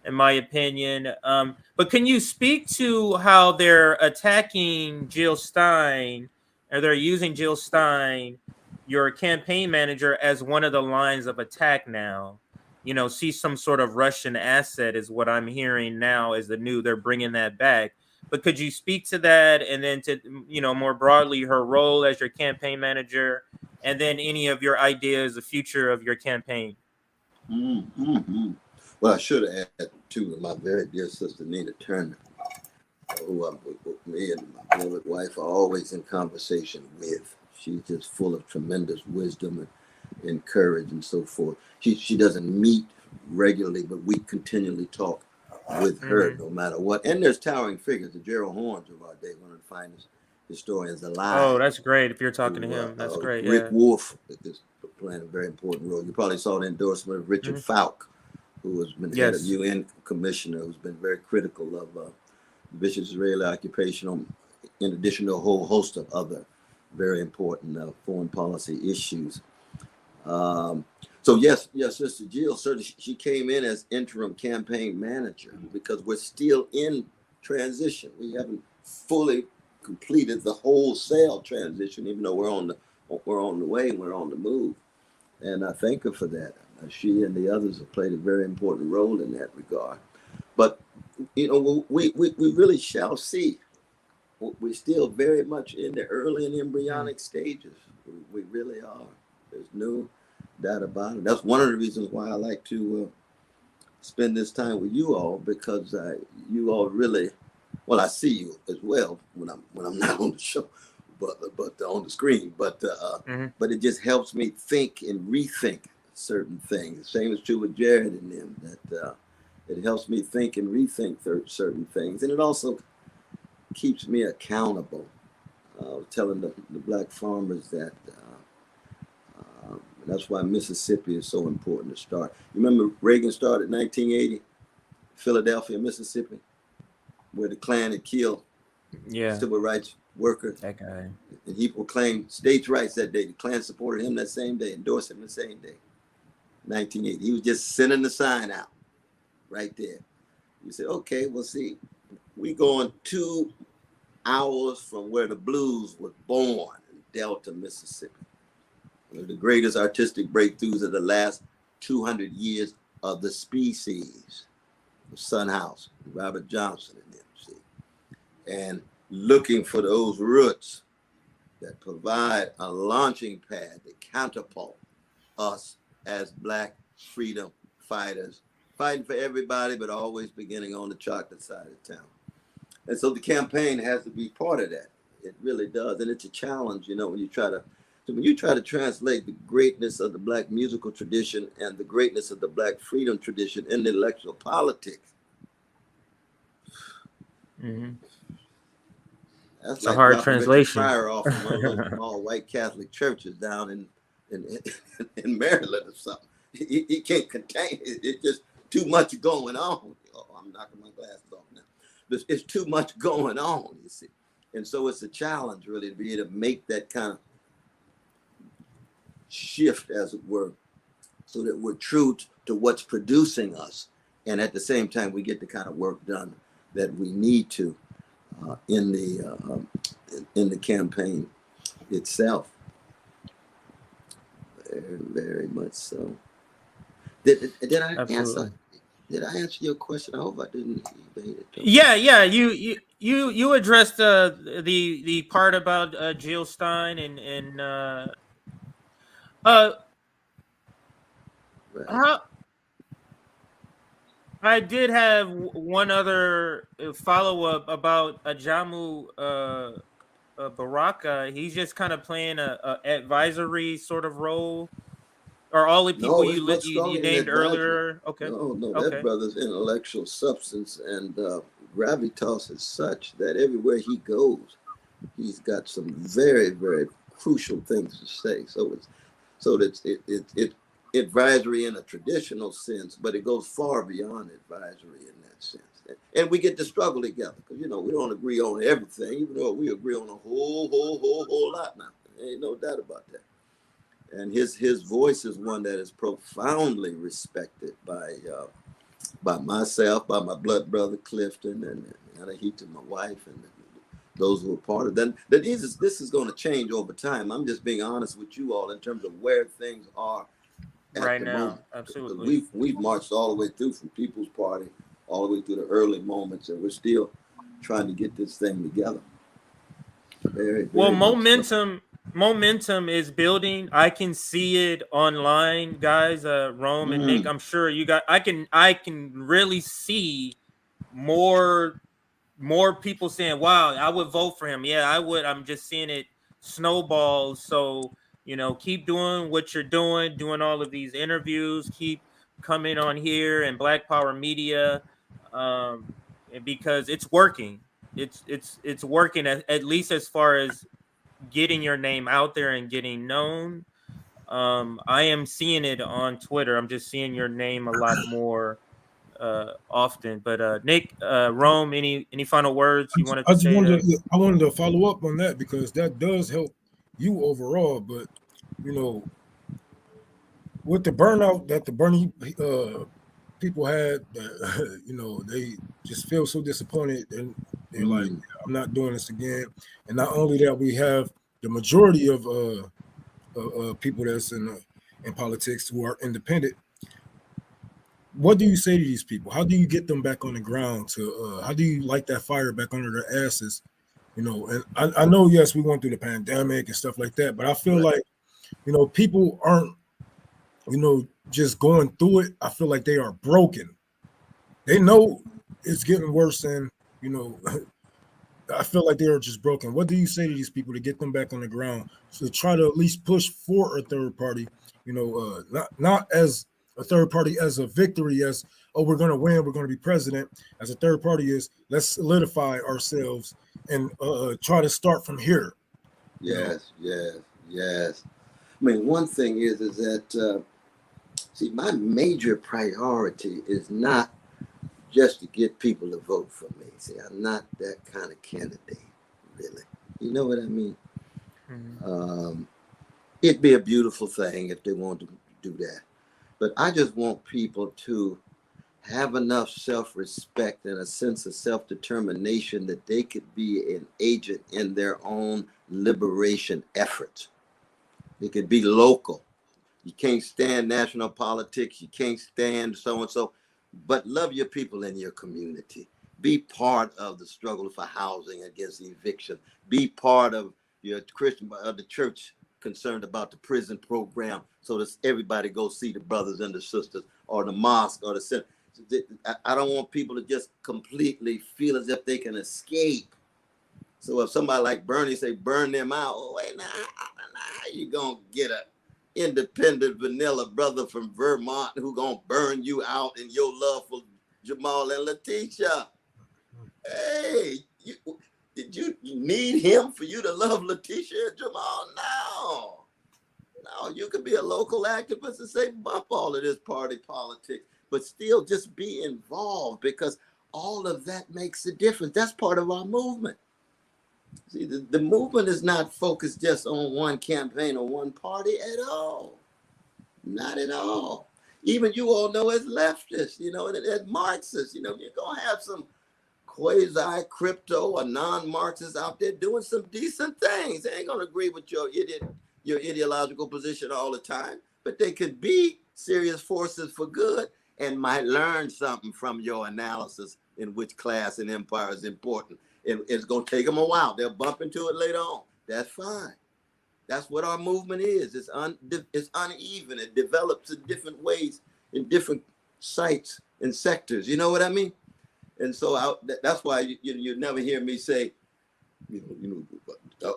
in my opinion. But can you speak to how they're attacking Jill Stein, or they're using Jill Stein, your campaign manager, as one of the lines of attack now? See some sort of Russian asset is what I'm hearing now is they're bringing that back. But could you speak to that, and then to, more broadly, her role as your campaign manager, and then any of your ideas, the future of your campaign? Well, I should have added to my very dear sister, Nina Turner, who me and my beloved wife are always in conversation with. She's just full of tremendous wisdom and courage and so forth. She doesn't meet regularly, but we continually talk with her no matter what. And there's towering figures, the Gerald Horns of our day, one of the finest historians alive. Oh, that's great. If you're talking to him, that's great. Rick Wolf is playing a very important role. You probably saw the endorsement of Richard Falk, who has been head of UN commissioner, who's been very critical of vicious Israeli occupation, in addition to a whole host of other very important foreign policy issues. So yes, Sister Jill, certainly she came in as interim campaign manager because we're still in transition. We haven't fully completed the wholesale transition, even though we're on the way and we're on the move. And I thank her for that. She and the others have played a very important role in that regard. But we really shall see. We're still very much in the early and embryonic stages. We really are. There's no doubt about it. That's one of the reasons why I like to spend this time with you all, because you all really, well, I see you as well when I'm not on the show, but on the screen. But it just helps me think and rethink certain things. Same is true with Jared and them. That It helps me think and rethink certain things, and it also keeps me accountable. Telling the black farmers that that's why Mississippi is so important to start. You remember Reagan started in 1980, Philadelphia, Mississippi, where the Klan had killed civil rights workers. That guy. And he proclaimed states' rights that day. The Klan supported him that same day, endorsed him the same day, 1980. He was just sending the sign out right there. You say, okay, well, see, we going 2 hours from where the blues was born in Delta, Mississippi. One of the greatest artistic breakthroughs of the last 200 years of the species. Son House, Robert Johnson and them, see. And looking for those roots that provide a launching pad to catapult us as black freedom fighters, fighting for everybody, but always beginning on the chocolate side of town. And so the campaign has to be part of that. It really does. And it's a challenge, you know, when you try to translate the greatness of the black musical tradition and the greatness of the black freedom tradition in the electoral politics. Mm-hmm. That's it's like a hard translation. Fire off from one of those small white Catholic churches down in Maryland or something. He can't contain it. It's just too much going on. Oh, I'm knocking my glasses off now. It's too much going on, you see. And so it's a challenge, really, to be able to make that kind of shift, as it were, so that we're true to what's producing us. And at the same time, we get the kind of work done that we need to in the campaign itself. Very, very much so. Did I answer? Did I answer your question? I hope I didn't evade it. Yeah. You addressed the part about Jill Stein and right. how. I did have one other follow-up about Ajamu Baraka. He's just kind of playing a advisory sort of role. Or all the people you named earlier? Okay. No, that brother's intellectual substance and gravitas is such that everywhere he goes, he's got some very, very crucial things to say. So it's advisory in a traditional sense, but it goes far beyond advisory in that sense. And we get to struggle together because, you know, we don't agree on everything, even though we agree on a whole lot now. There ain't no doubt about that. And his voice is one that is profoundly respected by myself, by my blood brother Clifton, and Anahita, my wife, and those who are part of that. This is going to change over time. I'm just being honest with you all in terms of where things are right now. Moment. Absolutely. We've marched all the way through from People's Party all the way through the early moments, and we're still trying to get this thing together. Very, very well, momentum is building. I can see it online, guys. Rome and Nick, I'm sure you got. I can really see more people saying, "Wow, I would vote for him." Yeah, I would. I'm just seeing it snowball. So, you know, keep doing what you're doing all of these interviews, keep coming on here and Black Power Media, because it's working. It's working at least as far as getting your name out there and getting known. I am seeing it on Twitter. I'm just seeing your name a lot more often. But Nick, Rome, any final words you wanted to say? I wanted to follow up on that because that does help you overall. But you know, with the burnout that the Bernie people had, you know, they just feel so disappointed and they're like, I'm not doing this again. And not only that, we have the majority of people that's in politics who are independent. What do you say to these people? How do you get them back on the ground? How do you light that fire back under their asses? You know, and I know, yes, we went through the pandemic and stuff like that, but I feel like, you know, people aren't, you know, just going through it. I feel like they are broken. They know it's getting worse, and you know, I feel like they are just broken. What do you say to these people to get them back on the ground to try to at least push for a third party? You know, not as a third party as a victory, as oh, we're going to win, we're going to be president. As a third party is, let's solidify ourselves and try to start from here. Yes. I mean, one thing is that, see, my major priority is not just to get people to vote for me. See, I'm not that kind of candidate, really. You know what I mean? Mhm. It'd be a beautiful thing if they want to do that. But I just want people to have enough self-respect and a sense of self-determination that they could be an agent in their own liberation efforts. It could be local. You can't stand national politics. You can't stand so-and-so, but love your people in your community. Be part of the struggle for housing against eviction. Be part of your Christian, of the church concerned about the prison program so that everybody go see the brothers and the sisters, or the mosque or the center. I don't want people to just completely feel as if they can escape. So if somebody like Bernie say burn them out, oh wait, now how you gonna get a independent vanilla brother from Vermont who gonna burn you out in your love for Jamal and Letitia? Hey, did you need him for you to love Letitia and Jamal? No, you could be a local activist and say bump all of this party politics, but still just be involved, because all of that makes a difference. That's part of our movement. See, the movement is not focused just on one campaign or one party at all. Not at all. Even you all know as leftists, and as Marxists, you're going to have some quasi-crypto or non-Marxists out there doing some decent things. They ain't going to agree with your ideological position all the time, but they could be serious forces for good and might learn something from your analysis in which class and empire is important. It's going to take them a while. They'll bump into it later on. That's fine. That's what our movement is. It's uneven. It develops in different ways in different sites and sectors. You know what I mean? And so that's why you never hear me say,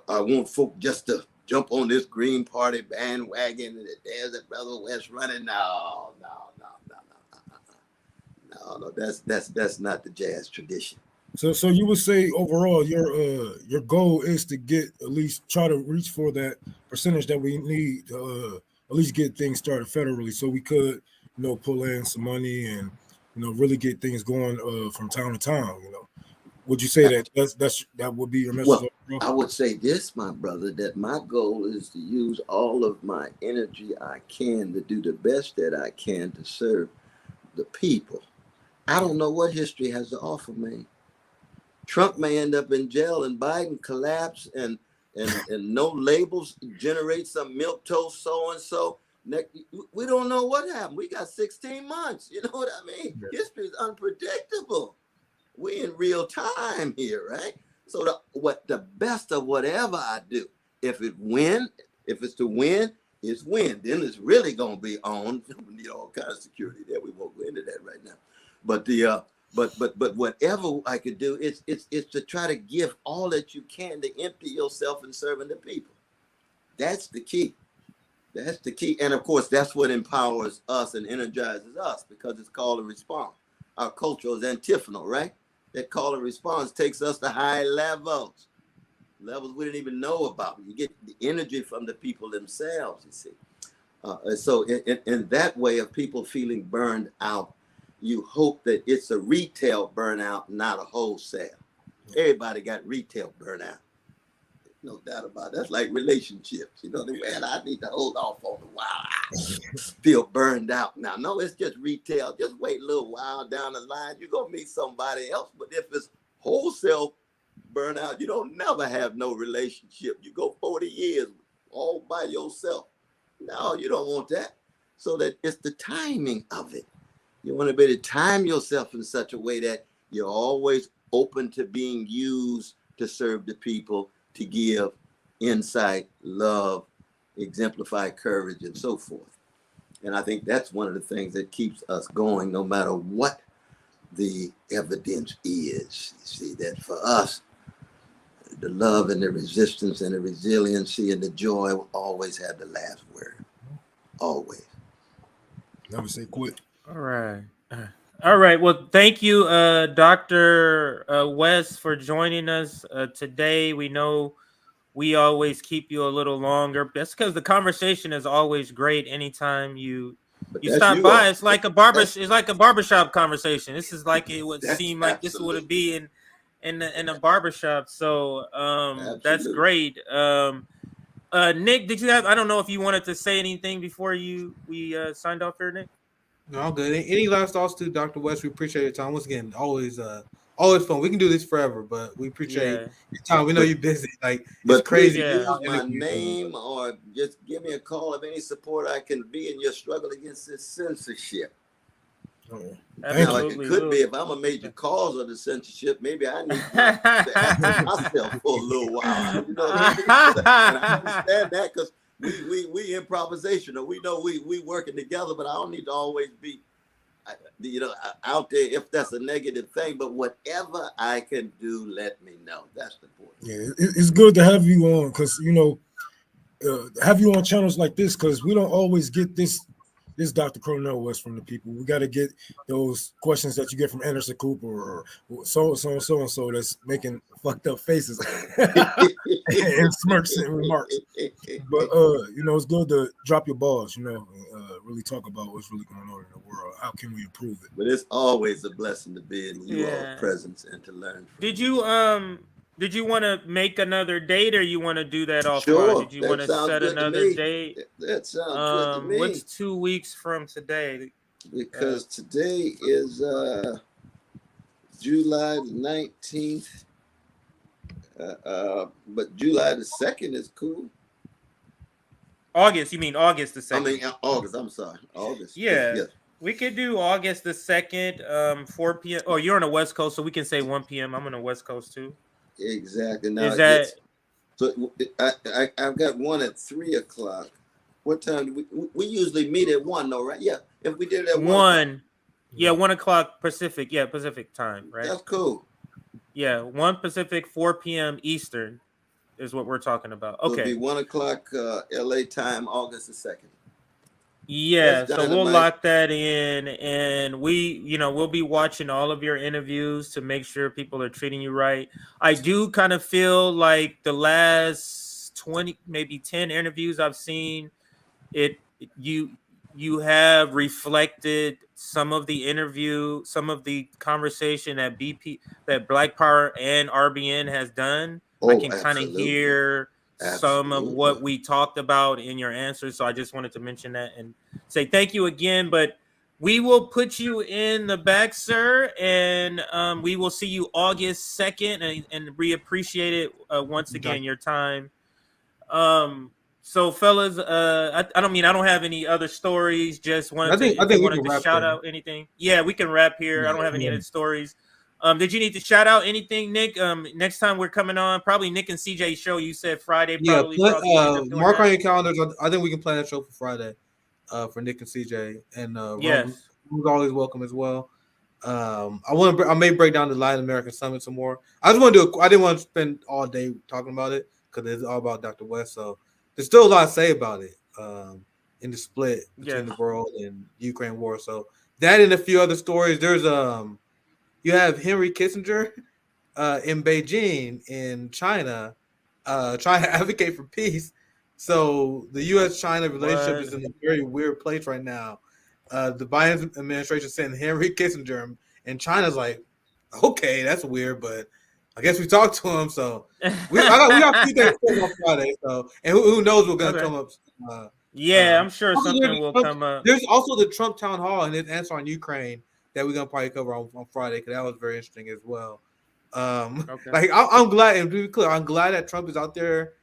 I want folk just to jump on this Green Party bandwagon. There's a brother West running. No. That's not the jazz tradition. So you would say overall your goal is to get, at least try to reach for that percentage that we need to at least get things started federally, so we could pull in some money and really get things going from town to town. Would you say that would be your message? Well, I would say this, my brother, that my goal is to use all of my energy I can to do the best that I can to serve the people. I don't know what history has to offer me. Trump may end up in jail and Biden collapse and no labels generate some milquetoast so-and-so. We don't know what happened. We got 16 months. You know what I mean? Yeah. History is unpredictable. We're in real time here, right? So the best of whatever I do, if it's to win, it's win. Then it's really gonna be on. We need all kinds of security there. We won't go into that right now. But But whatever I could do, it's to try to give all that you can to empty yourself in serving the people. That's the key. That's the key. And of course, that's what empowers us and energizes us, because it's call and response. Our culture is antiphonal, right? That call and response takes us to high levels we didn't even know about. You get the energy from the people themselves, you see. So in that way of people feeling burned out, you hope that it's a retail burnout, not a wholesale. Everybody got retail burnout. No doubt about it. That's like relationships. I need to hold off on a while. I feel burned out now. No, it's just retail. Just wait a little while down the line. You're going to meet somebody else. But if it's wholesale burnout, you don't never have no relationship. You go 40 years all by yourself. No, you don't want that. So that it's the timing of it. You want to be able to time yourself in such a way that you're always open to being used to serve the people, to give insight, love, exemplify courage, and so forth. And I think that's one of the things that keeps us going, no matter what the evidence is. You see, that for us, the love and the resistance and the resiliency and the joy will always have the last word. Always. Never say quit. All right. All right. Well, thank you, Dr. West, for joining us today. We know we always keep you a little longer. That's because the conversation is always great. Anytime But you that's stop you by, all. it's like a barber. That's It's like a barbershop conversation. This is like it would that's seem like this would absolutely, be in a barbershop. So that's absolutely. great. Nick, did you have? I don't know if you wanted to say anything before we signed off here, Nick. No, I'm good. Any last thoughts to Dr. West? We appreciate your time. Once again, always fun. We can do this forever, but we appreciate Yeah, your time. We know you're busy. Like it's But please crazy. yeah. use my Interviews. name or just give me a call of any support I can be in your struggle against this censorship. Oh, thank Now, you. it Absolutely. could be if I'm a major cause of the censorship, maybe I need to absent myself for a little while. You know what I mean? And I understand that because we improvisational. We know we working together, but I don't need to always be, out there if that's a negative thing. But whatever I can do, let me know. That's the point. Yeah, it's good to have you on because have you on channels like this because we don't always get this Dr. Cornel West from the people. We got to get those questions that you get from Anderson Cooper or so that's making fucked up faces and smirks and remarks. But it's good to drop your balls, really talk about what's really going on in the world. How can we improve it? But it's always a blessing to be in you Yeah. all's presence and to learn. Did you want to make another date, or you want to do that offline? Sure, Did you that want to sounds set good to another me. date? That sounds good to me. What's 2 weeks from today? Because today is July the 19th. But July the 2nd is cool. August? You mean August the 2nd? I mean August. I'm sorry, August. Yeah. Yes. We could do August the 2nd, 4 p.m. Oh, you're on the West Coast, so we can say 1 p.m. I'm on the West Coast too. Exactly. Now Is that? So I've got one at 3 o'clock. What time do we usually meet at 1 though, right? Yeah. If we did it at 1. Yeah, 1 o'clock Pacific. Yeah, Pacific time, right? That's cool. Yeah, 1 Pacific, 4 p.m. Eastern is what we're talking about. So Okay. it'll be 1 o'clock LA time, August the 2nd. Yeah, so we'll lock that in, and we'll be watching all of your interviews to make sure people are treating you right. I do kind of feel like the last 20, maybe 10 interviews I've seen, you have reflected some of the conversation that Black Power and RBN has done. I can kind of hear some of what we talked about in your answers. So I just wanted to mention that and say thank you again. But we will put you in the back, sir, and we will see you August 2nd, and we appreciate it once again, your time. So fellas, I don't have any other stories. Just wanted to shout out anything. Yeah, we can wrap here. Yeah, I don't have any other stories. Did you need to shout out anything, Nick? Next time we're coming on, probably Nick and CJ show. You said Friday. Probably mark on your calendars. I think we can plan that show for Friday, for Nick and CJ, and yes, who's always welcome as well. I may break down the Latin American Summit some more. I didn't want to spend all day talking about it because it's all about Dr. West. So there's still a lot to say about it in the split between the world and Ukraine war. So that and a few other stories. There's you have Henry Kissinger in Beijing in China trying to advocate for peace. So the U.S.-China relationship is in a very weird place right now. The Biden administration sent Henry Kissinger, and China's like, okay, that's weird, but I guess we talked to him. So we got a few things on Friday. So, and who knows what's going to come up. I'm sure something will come up. There's also the Trump town hall and his answer on Ukraine that we're gonna probably cover on Friday because that was very interesting as well. Like I'm glad, and to be clear, I'm glad that Trump is out there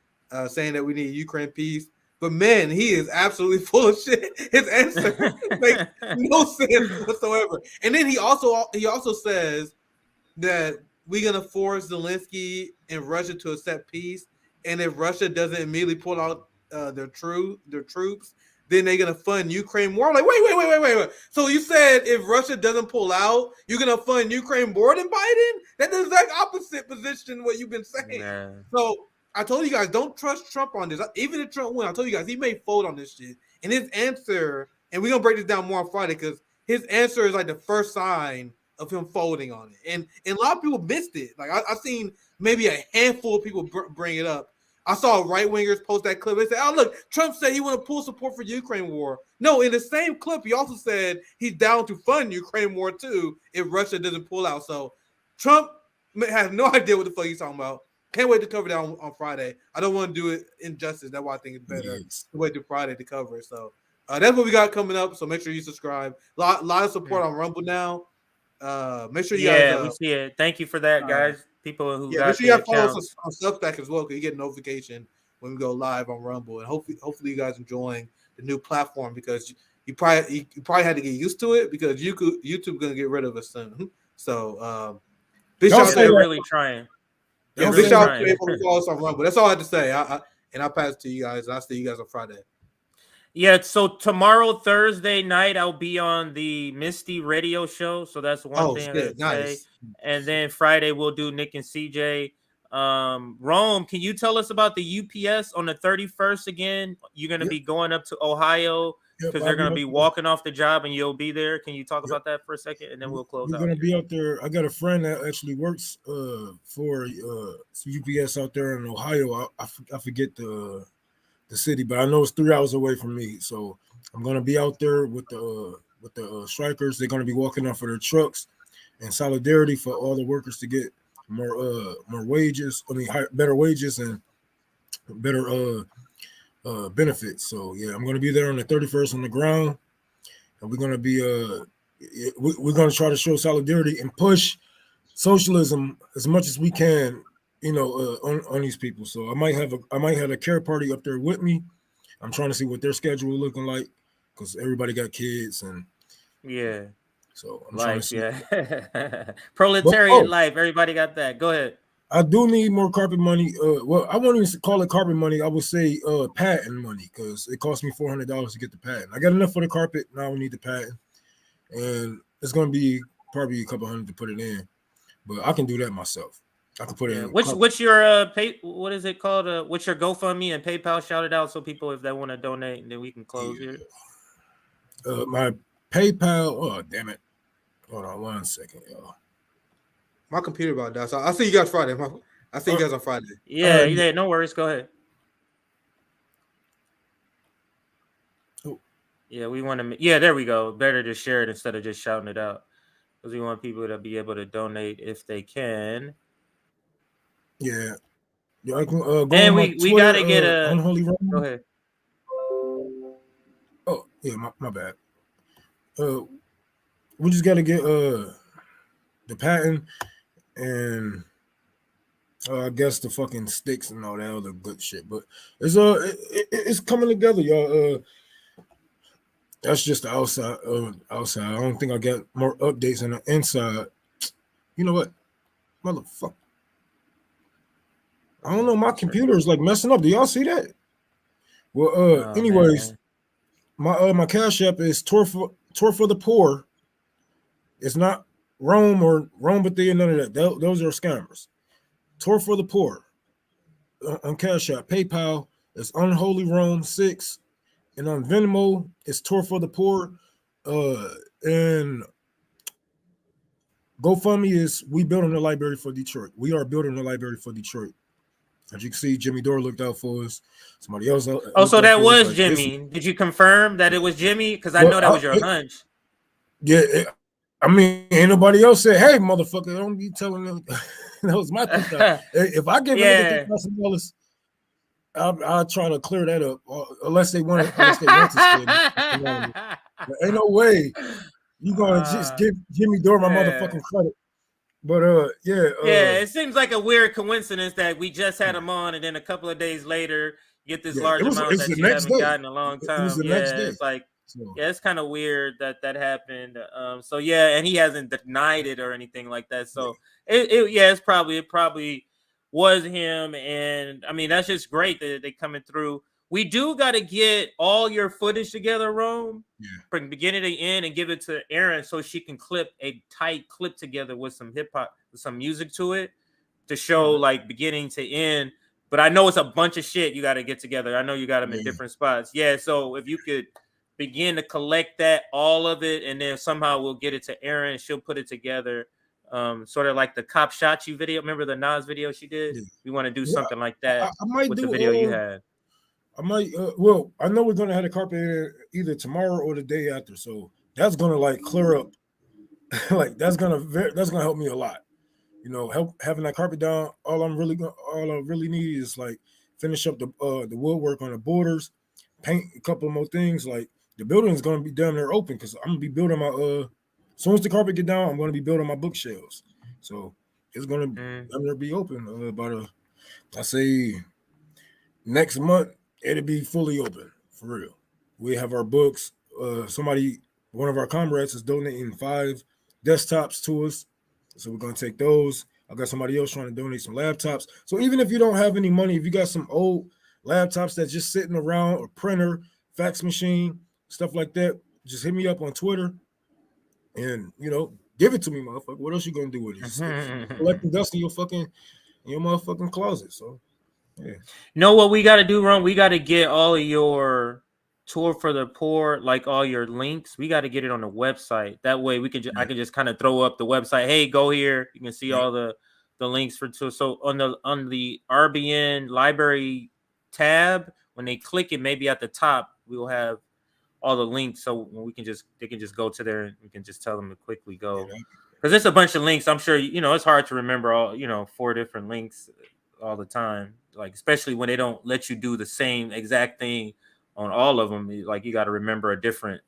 saying that we need Ukraine peace. But man, he is absolutely full of shit. His answer makes no sense whatsoever. And then he also says that we're gonna force Zelensky and Russia to accept peace, and if Russia doesn't immediately pull out their troops, then they're gonna fund Ukraine more. I'm like, wait. So you said if Russia doesn't pull out, you're gonna fund Ukraine more than Biden? That's the exact opposite position what you've been saying. Nah. So I told you guys, don't trust Trump on this. Even if Trump wins, I told you guys he may fold on this shit. And his answer, and we're gonna break this down more on Friday because his answer is like the first sign of him folding on it, and a lot of people missed it. Like I've seen maybe a handful of people bring it up. I saw right wingers post that clip. They said, "Oh, look, Trump said he want to pull support for Ukraine war." No, in the same clip, he also said he's down to fund Ukraine war too if Russia doesn't pull out. So Trump has no idea what the fuck he's talking about. Can't wait to cover that on Friday. I don't want to do it injustice. That's why I think it's better to wait till Friday to cover it. So that's what we got coming up. So make sure you subscribe. Lot of support on Rumble now. Make sure you guys. We see it. Thank you for that, guys. People who got make sure you guys follow us on Substack as well, because you get a notification when we go live on Rumble. And hopefully you guys enjoying the new platform, because you probably had to get used to it, because YouTube gonna get rid of us soon. So big shout out. They're really trying. Yeah, big shout out to everyone who follows on Rumble. That's all I had to say. And I'll pass it to you guys. And I'll see you guys on Friday. Yeah, so tomorrow, Thursday night, I'll be on the Misty radio show. So that's one thing I'd say. And then Friday, we'll do Nick and CJ. Rome, can you tell us about the UPS on the 31st again? You're going to be going up to Ohio because they're going to be walking off the job and you'll be there. Can you talk about that for a second? And then we'll close out. We're going to be out there. I got a friend that actually works for UPS out there in Ohio. I forget the city, but I know it's 3 hours away from me. So I'm going to be out there with the strikers. They're going to be walking off of their trucks in solidarity for all the workers to get more wages. I mean, better wages and better benefits. So yeah, I'm going to be there on the 31st on the ground, and we're going to be we're going to try to show solidarity and push socialism as much as we can, on these people. So I might have a care party up there with me. I'm trying to see what their schedule is looking like, because everybody got kids and so I'm trying to see. Proletariat life. Everybody got that. Go ahead. I do need more carpet money. Well, I won't even call it carpet money. I would say patent money, because it cost me $400 to get the patent. I got enough for the carpet. Now we need the patent, and it's going to be probably a couple hundred to put it in, but I can do that myself. I can put it in. What's your what is it called? What's your GoFundMe and PayPal? Shout it out so people, if they want to donate, and then we can close here. My PayPal. Oh, damn it. Hold on 1 second, y'all. My computer about that. So I'll see you guys Friday. I'll see you guys on Friday. Yeah, no worries. Go ahead. Oh. Yeah, we want to. Yeah, there we go. Better to share it instead of just shouting it out, because we want people to be able to donate if they can. Yeah, I can go. And we got to get a unholy realm. Go ahead. Oh yeah, my bad. We just got to get the patent and I guess the fucking sticks and all that other good shit. But it's coming together, y'all. That's just the outside. Outside. I don't think I got more updates on the inside. You know what, motherfucker. I don't know. My computer is like messing up. Do y'all see that? Well, anyways, man. my Cash App is Tour for the Poor. It's not Rome or Rome, but none of that. Those are scammers. Tour for the Poor on Cash App. PayPal is Unholy Rome 6, and on Venmo it's Tour for the Poor. And GoFundMe is We Building a Library for Detroit. We are building a library for Detroit. As you can see, Jimmy Dore looked out for us. Somebody else. Oh, so that was like, Jimmy. Did you confirm that it was Jimmy? Because I know that was your hunch. Yeah, I mean, ain't nobody else said, "Hey, motherfucker, don't be telling them." That was my thing. If I give $3,000, I'll try to clear that up, unless they want to spend it. Ain't no way you gonna just give Jimmy Dore my motherfucking credit. But it seems like a weird coincidence that we just had him on, and then a couple of days later get this large amount that you haven't gotten in a long time. It's like, it's kind of weird that happened. And he hasn't denied it or anything like that. So it probably was him, and I mean that's just great that they coming through. We do got to get all your footage together, Rome, from beginning to end, and give it to Erin so she can clip a tight clip together with some hip hop, with some music to it, to show like beginning to end. But I know it's a bunch of shit you got to get together. I know you got them in different spots. Yeah, so if you could begin to collect that, all of it, and then somehow we'll get it to Erin. She'll put it together, sort of like the Cop Shot You video. Remember the Nas video she did? Yeah. We want to do Yeah, something like that I might with do the video you had. I might. Well, I know we're gonna have the carpet either tomorrow or the day after, so that's gonna like clear up. Like that's gonna help me a lot. You know, help having that carpet down. All I really need is like finish up the woodwork on the borders, paint a couple more things. Like the building is gonna be down there open because I'm gonna be building my as soon as the carpet get down, I'm gonna be building my bookshelves. So it's gonna down there be open about I say next month. It'll be fully open for real. We have our books. One of our comrades is donating 5 desktops to us. So we're going to take those. I got somebody else trying to donate some laptops. So even if you don't have any money, if you got some old laptops that's just sitting around, or printer, fax machine, stuff like that, just hit me up on Twitter and, give it to me, motherfucker. What else you going to do with it? Collecting dust in your motherfucking closet. So, yeah. Know what we got to do, Ron? We got to get all of your tour for the poor, like all your links. We got to get it on the website. That way we can I can just kind of throw up the website. Hey, go here. You can see all the links for tour. So on the RBN library tab, when they click it, maybe at the top we'll have all the links. So they can just go to there and we can just tell them to quickly go. Because it's a bunch of links. I'm sure it's hard to remember all 4 different links all the time. Like especially when they don't let you do the same exact thing on all of them. Like you got to remember a different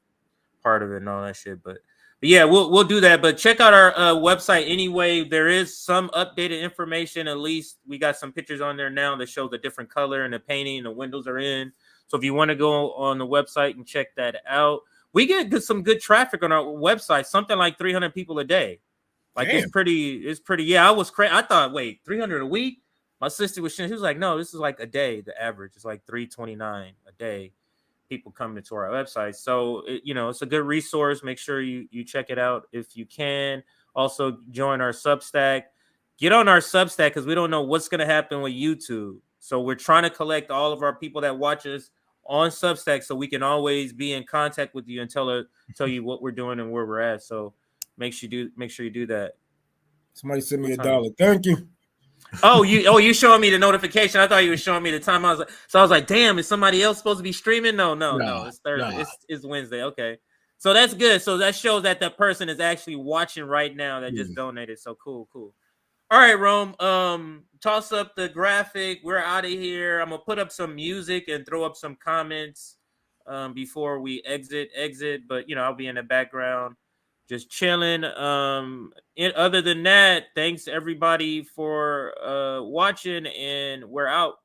part of it and all that shit. But yeah, we'll do that. But check out our website anyway. There is some updated information. At least we got some pictures on there now that show the different color and the painting and the windows are in. So if you want to go on the website and check that out, we get some good traffic on our website. Something like 300 people a day. Like Damn. It's pretty. Yeah, I was crazy. I thought, wait, 300 a week? My sister was saying, she was like, no, this is like a day. The average is like 329 a day. People coming to our website. So, it's a good resource. Make sure you check it out if you can. Also, join our Substack. Get on our Substack because we don't know what's going to happen with YouTube. So we're trying to collect all of our people that watch us on Substack so we can always be in contact with you and tell you what we're doing and where we're at. So make sure you do that. Somebody send me $1. Thank you. You showing me the notification. I thought you were showing me the time. I was like, damn, is somebody else supposed to be streaming? No, it's Thursday. It's Wednesday. Okay. So that's good. So that shows that the person is actually watching right now that just donated. So cool. All right, Rome. Toss up the graphic. We're out of here. I'm gonna put up some music and throw up some comments before we exit. But I'll be in the background. Just chilling. Other than that, thanks everybody for watching, and we're out.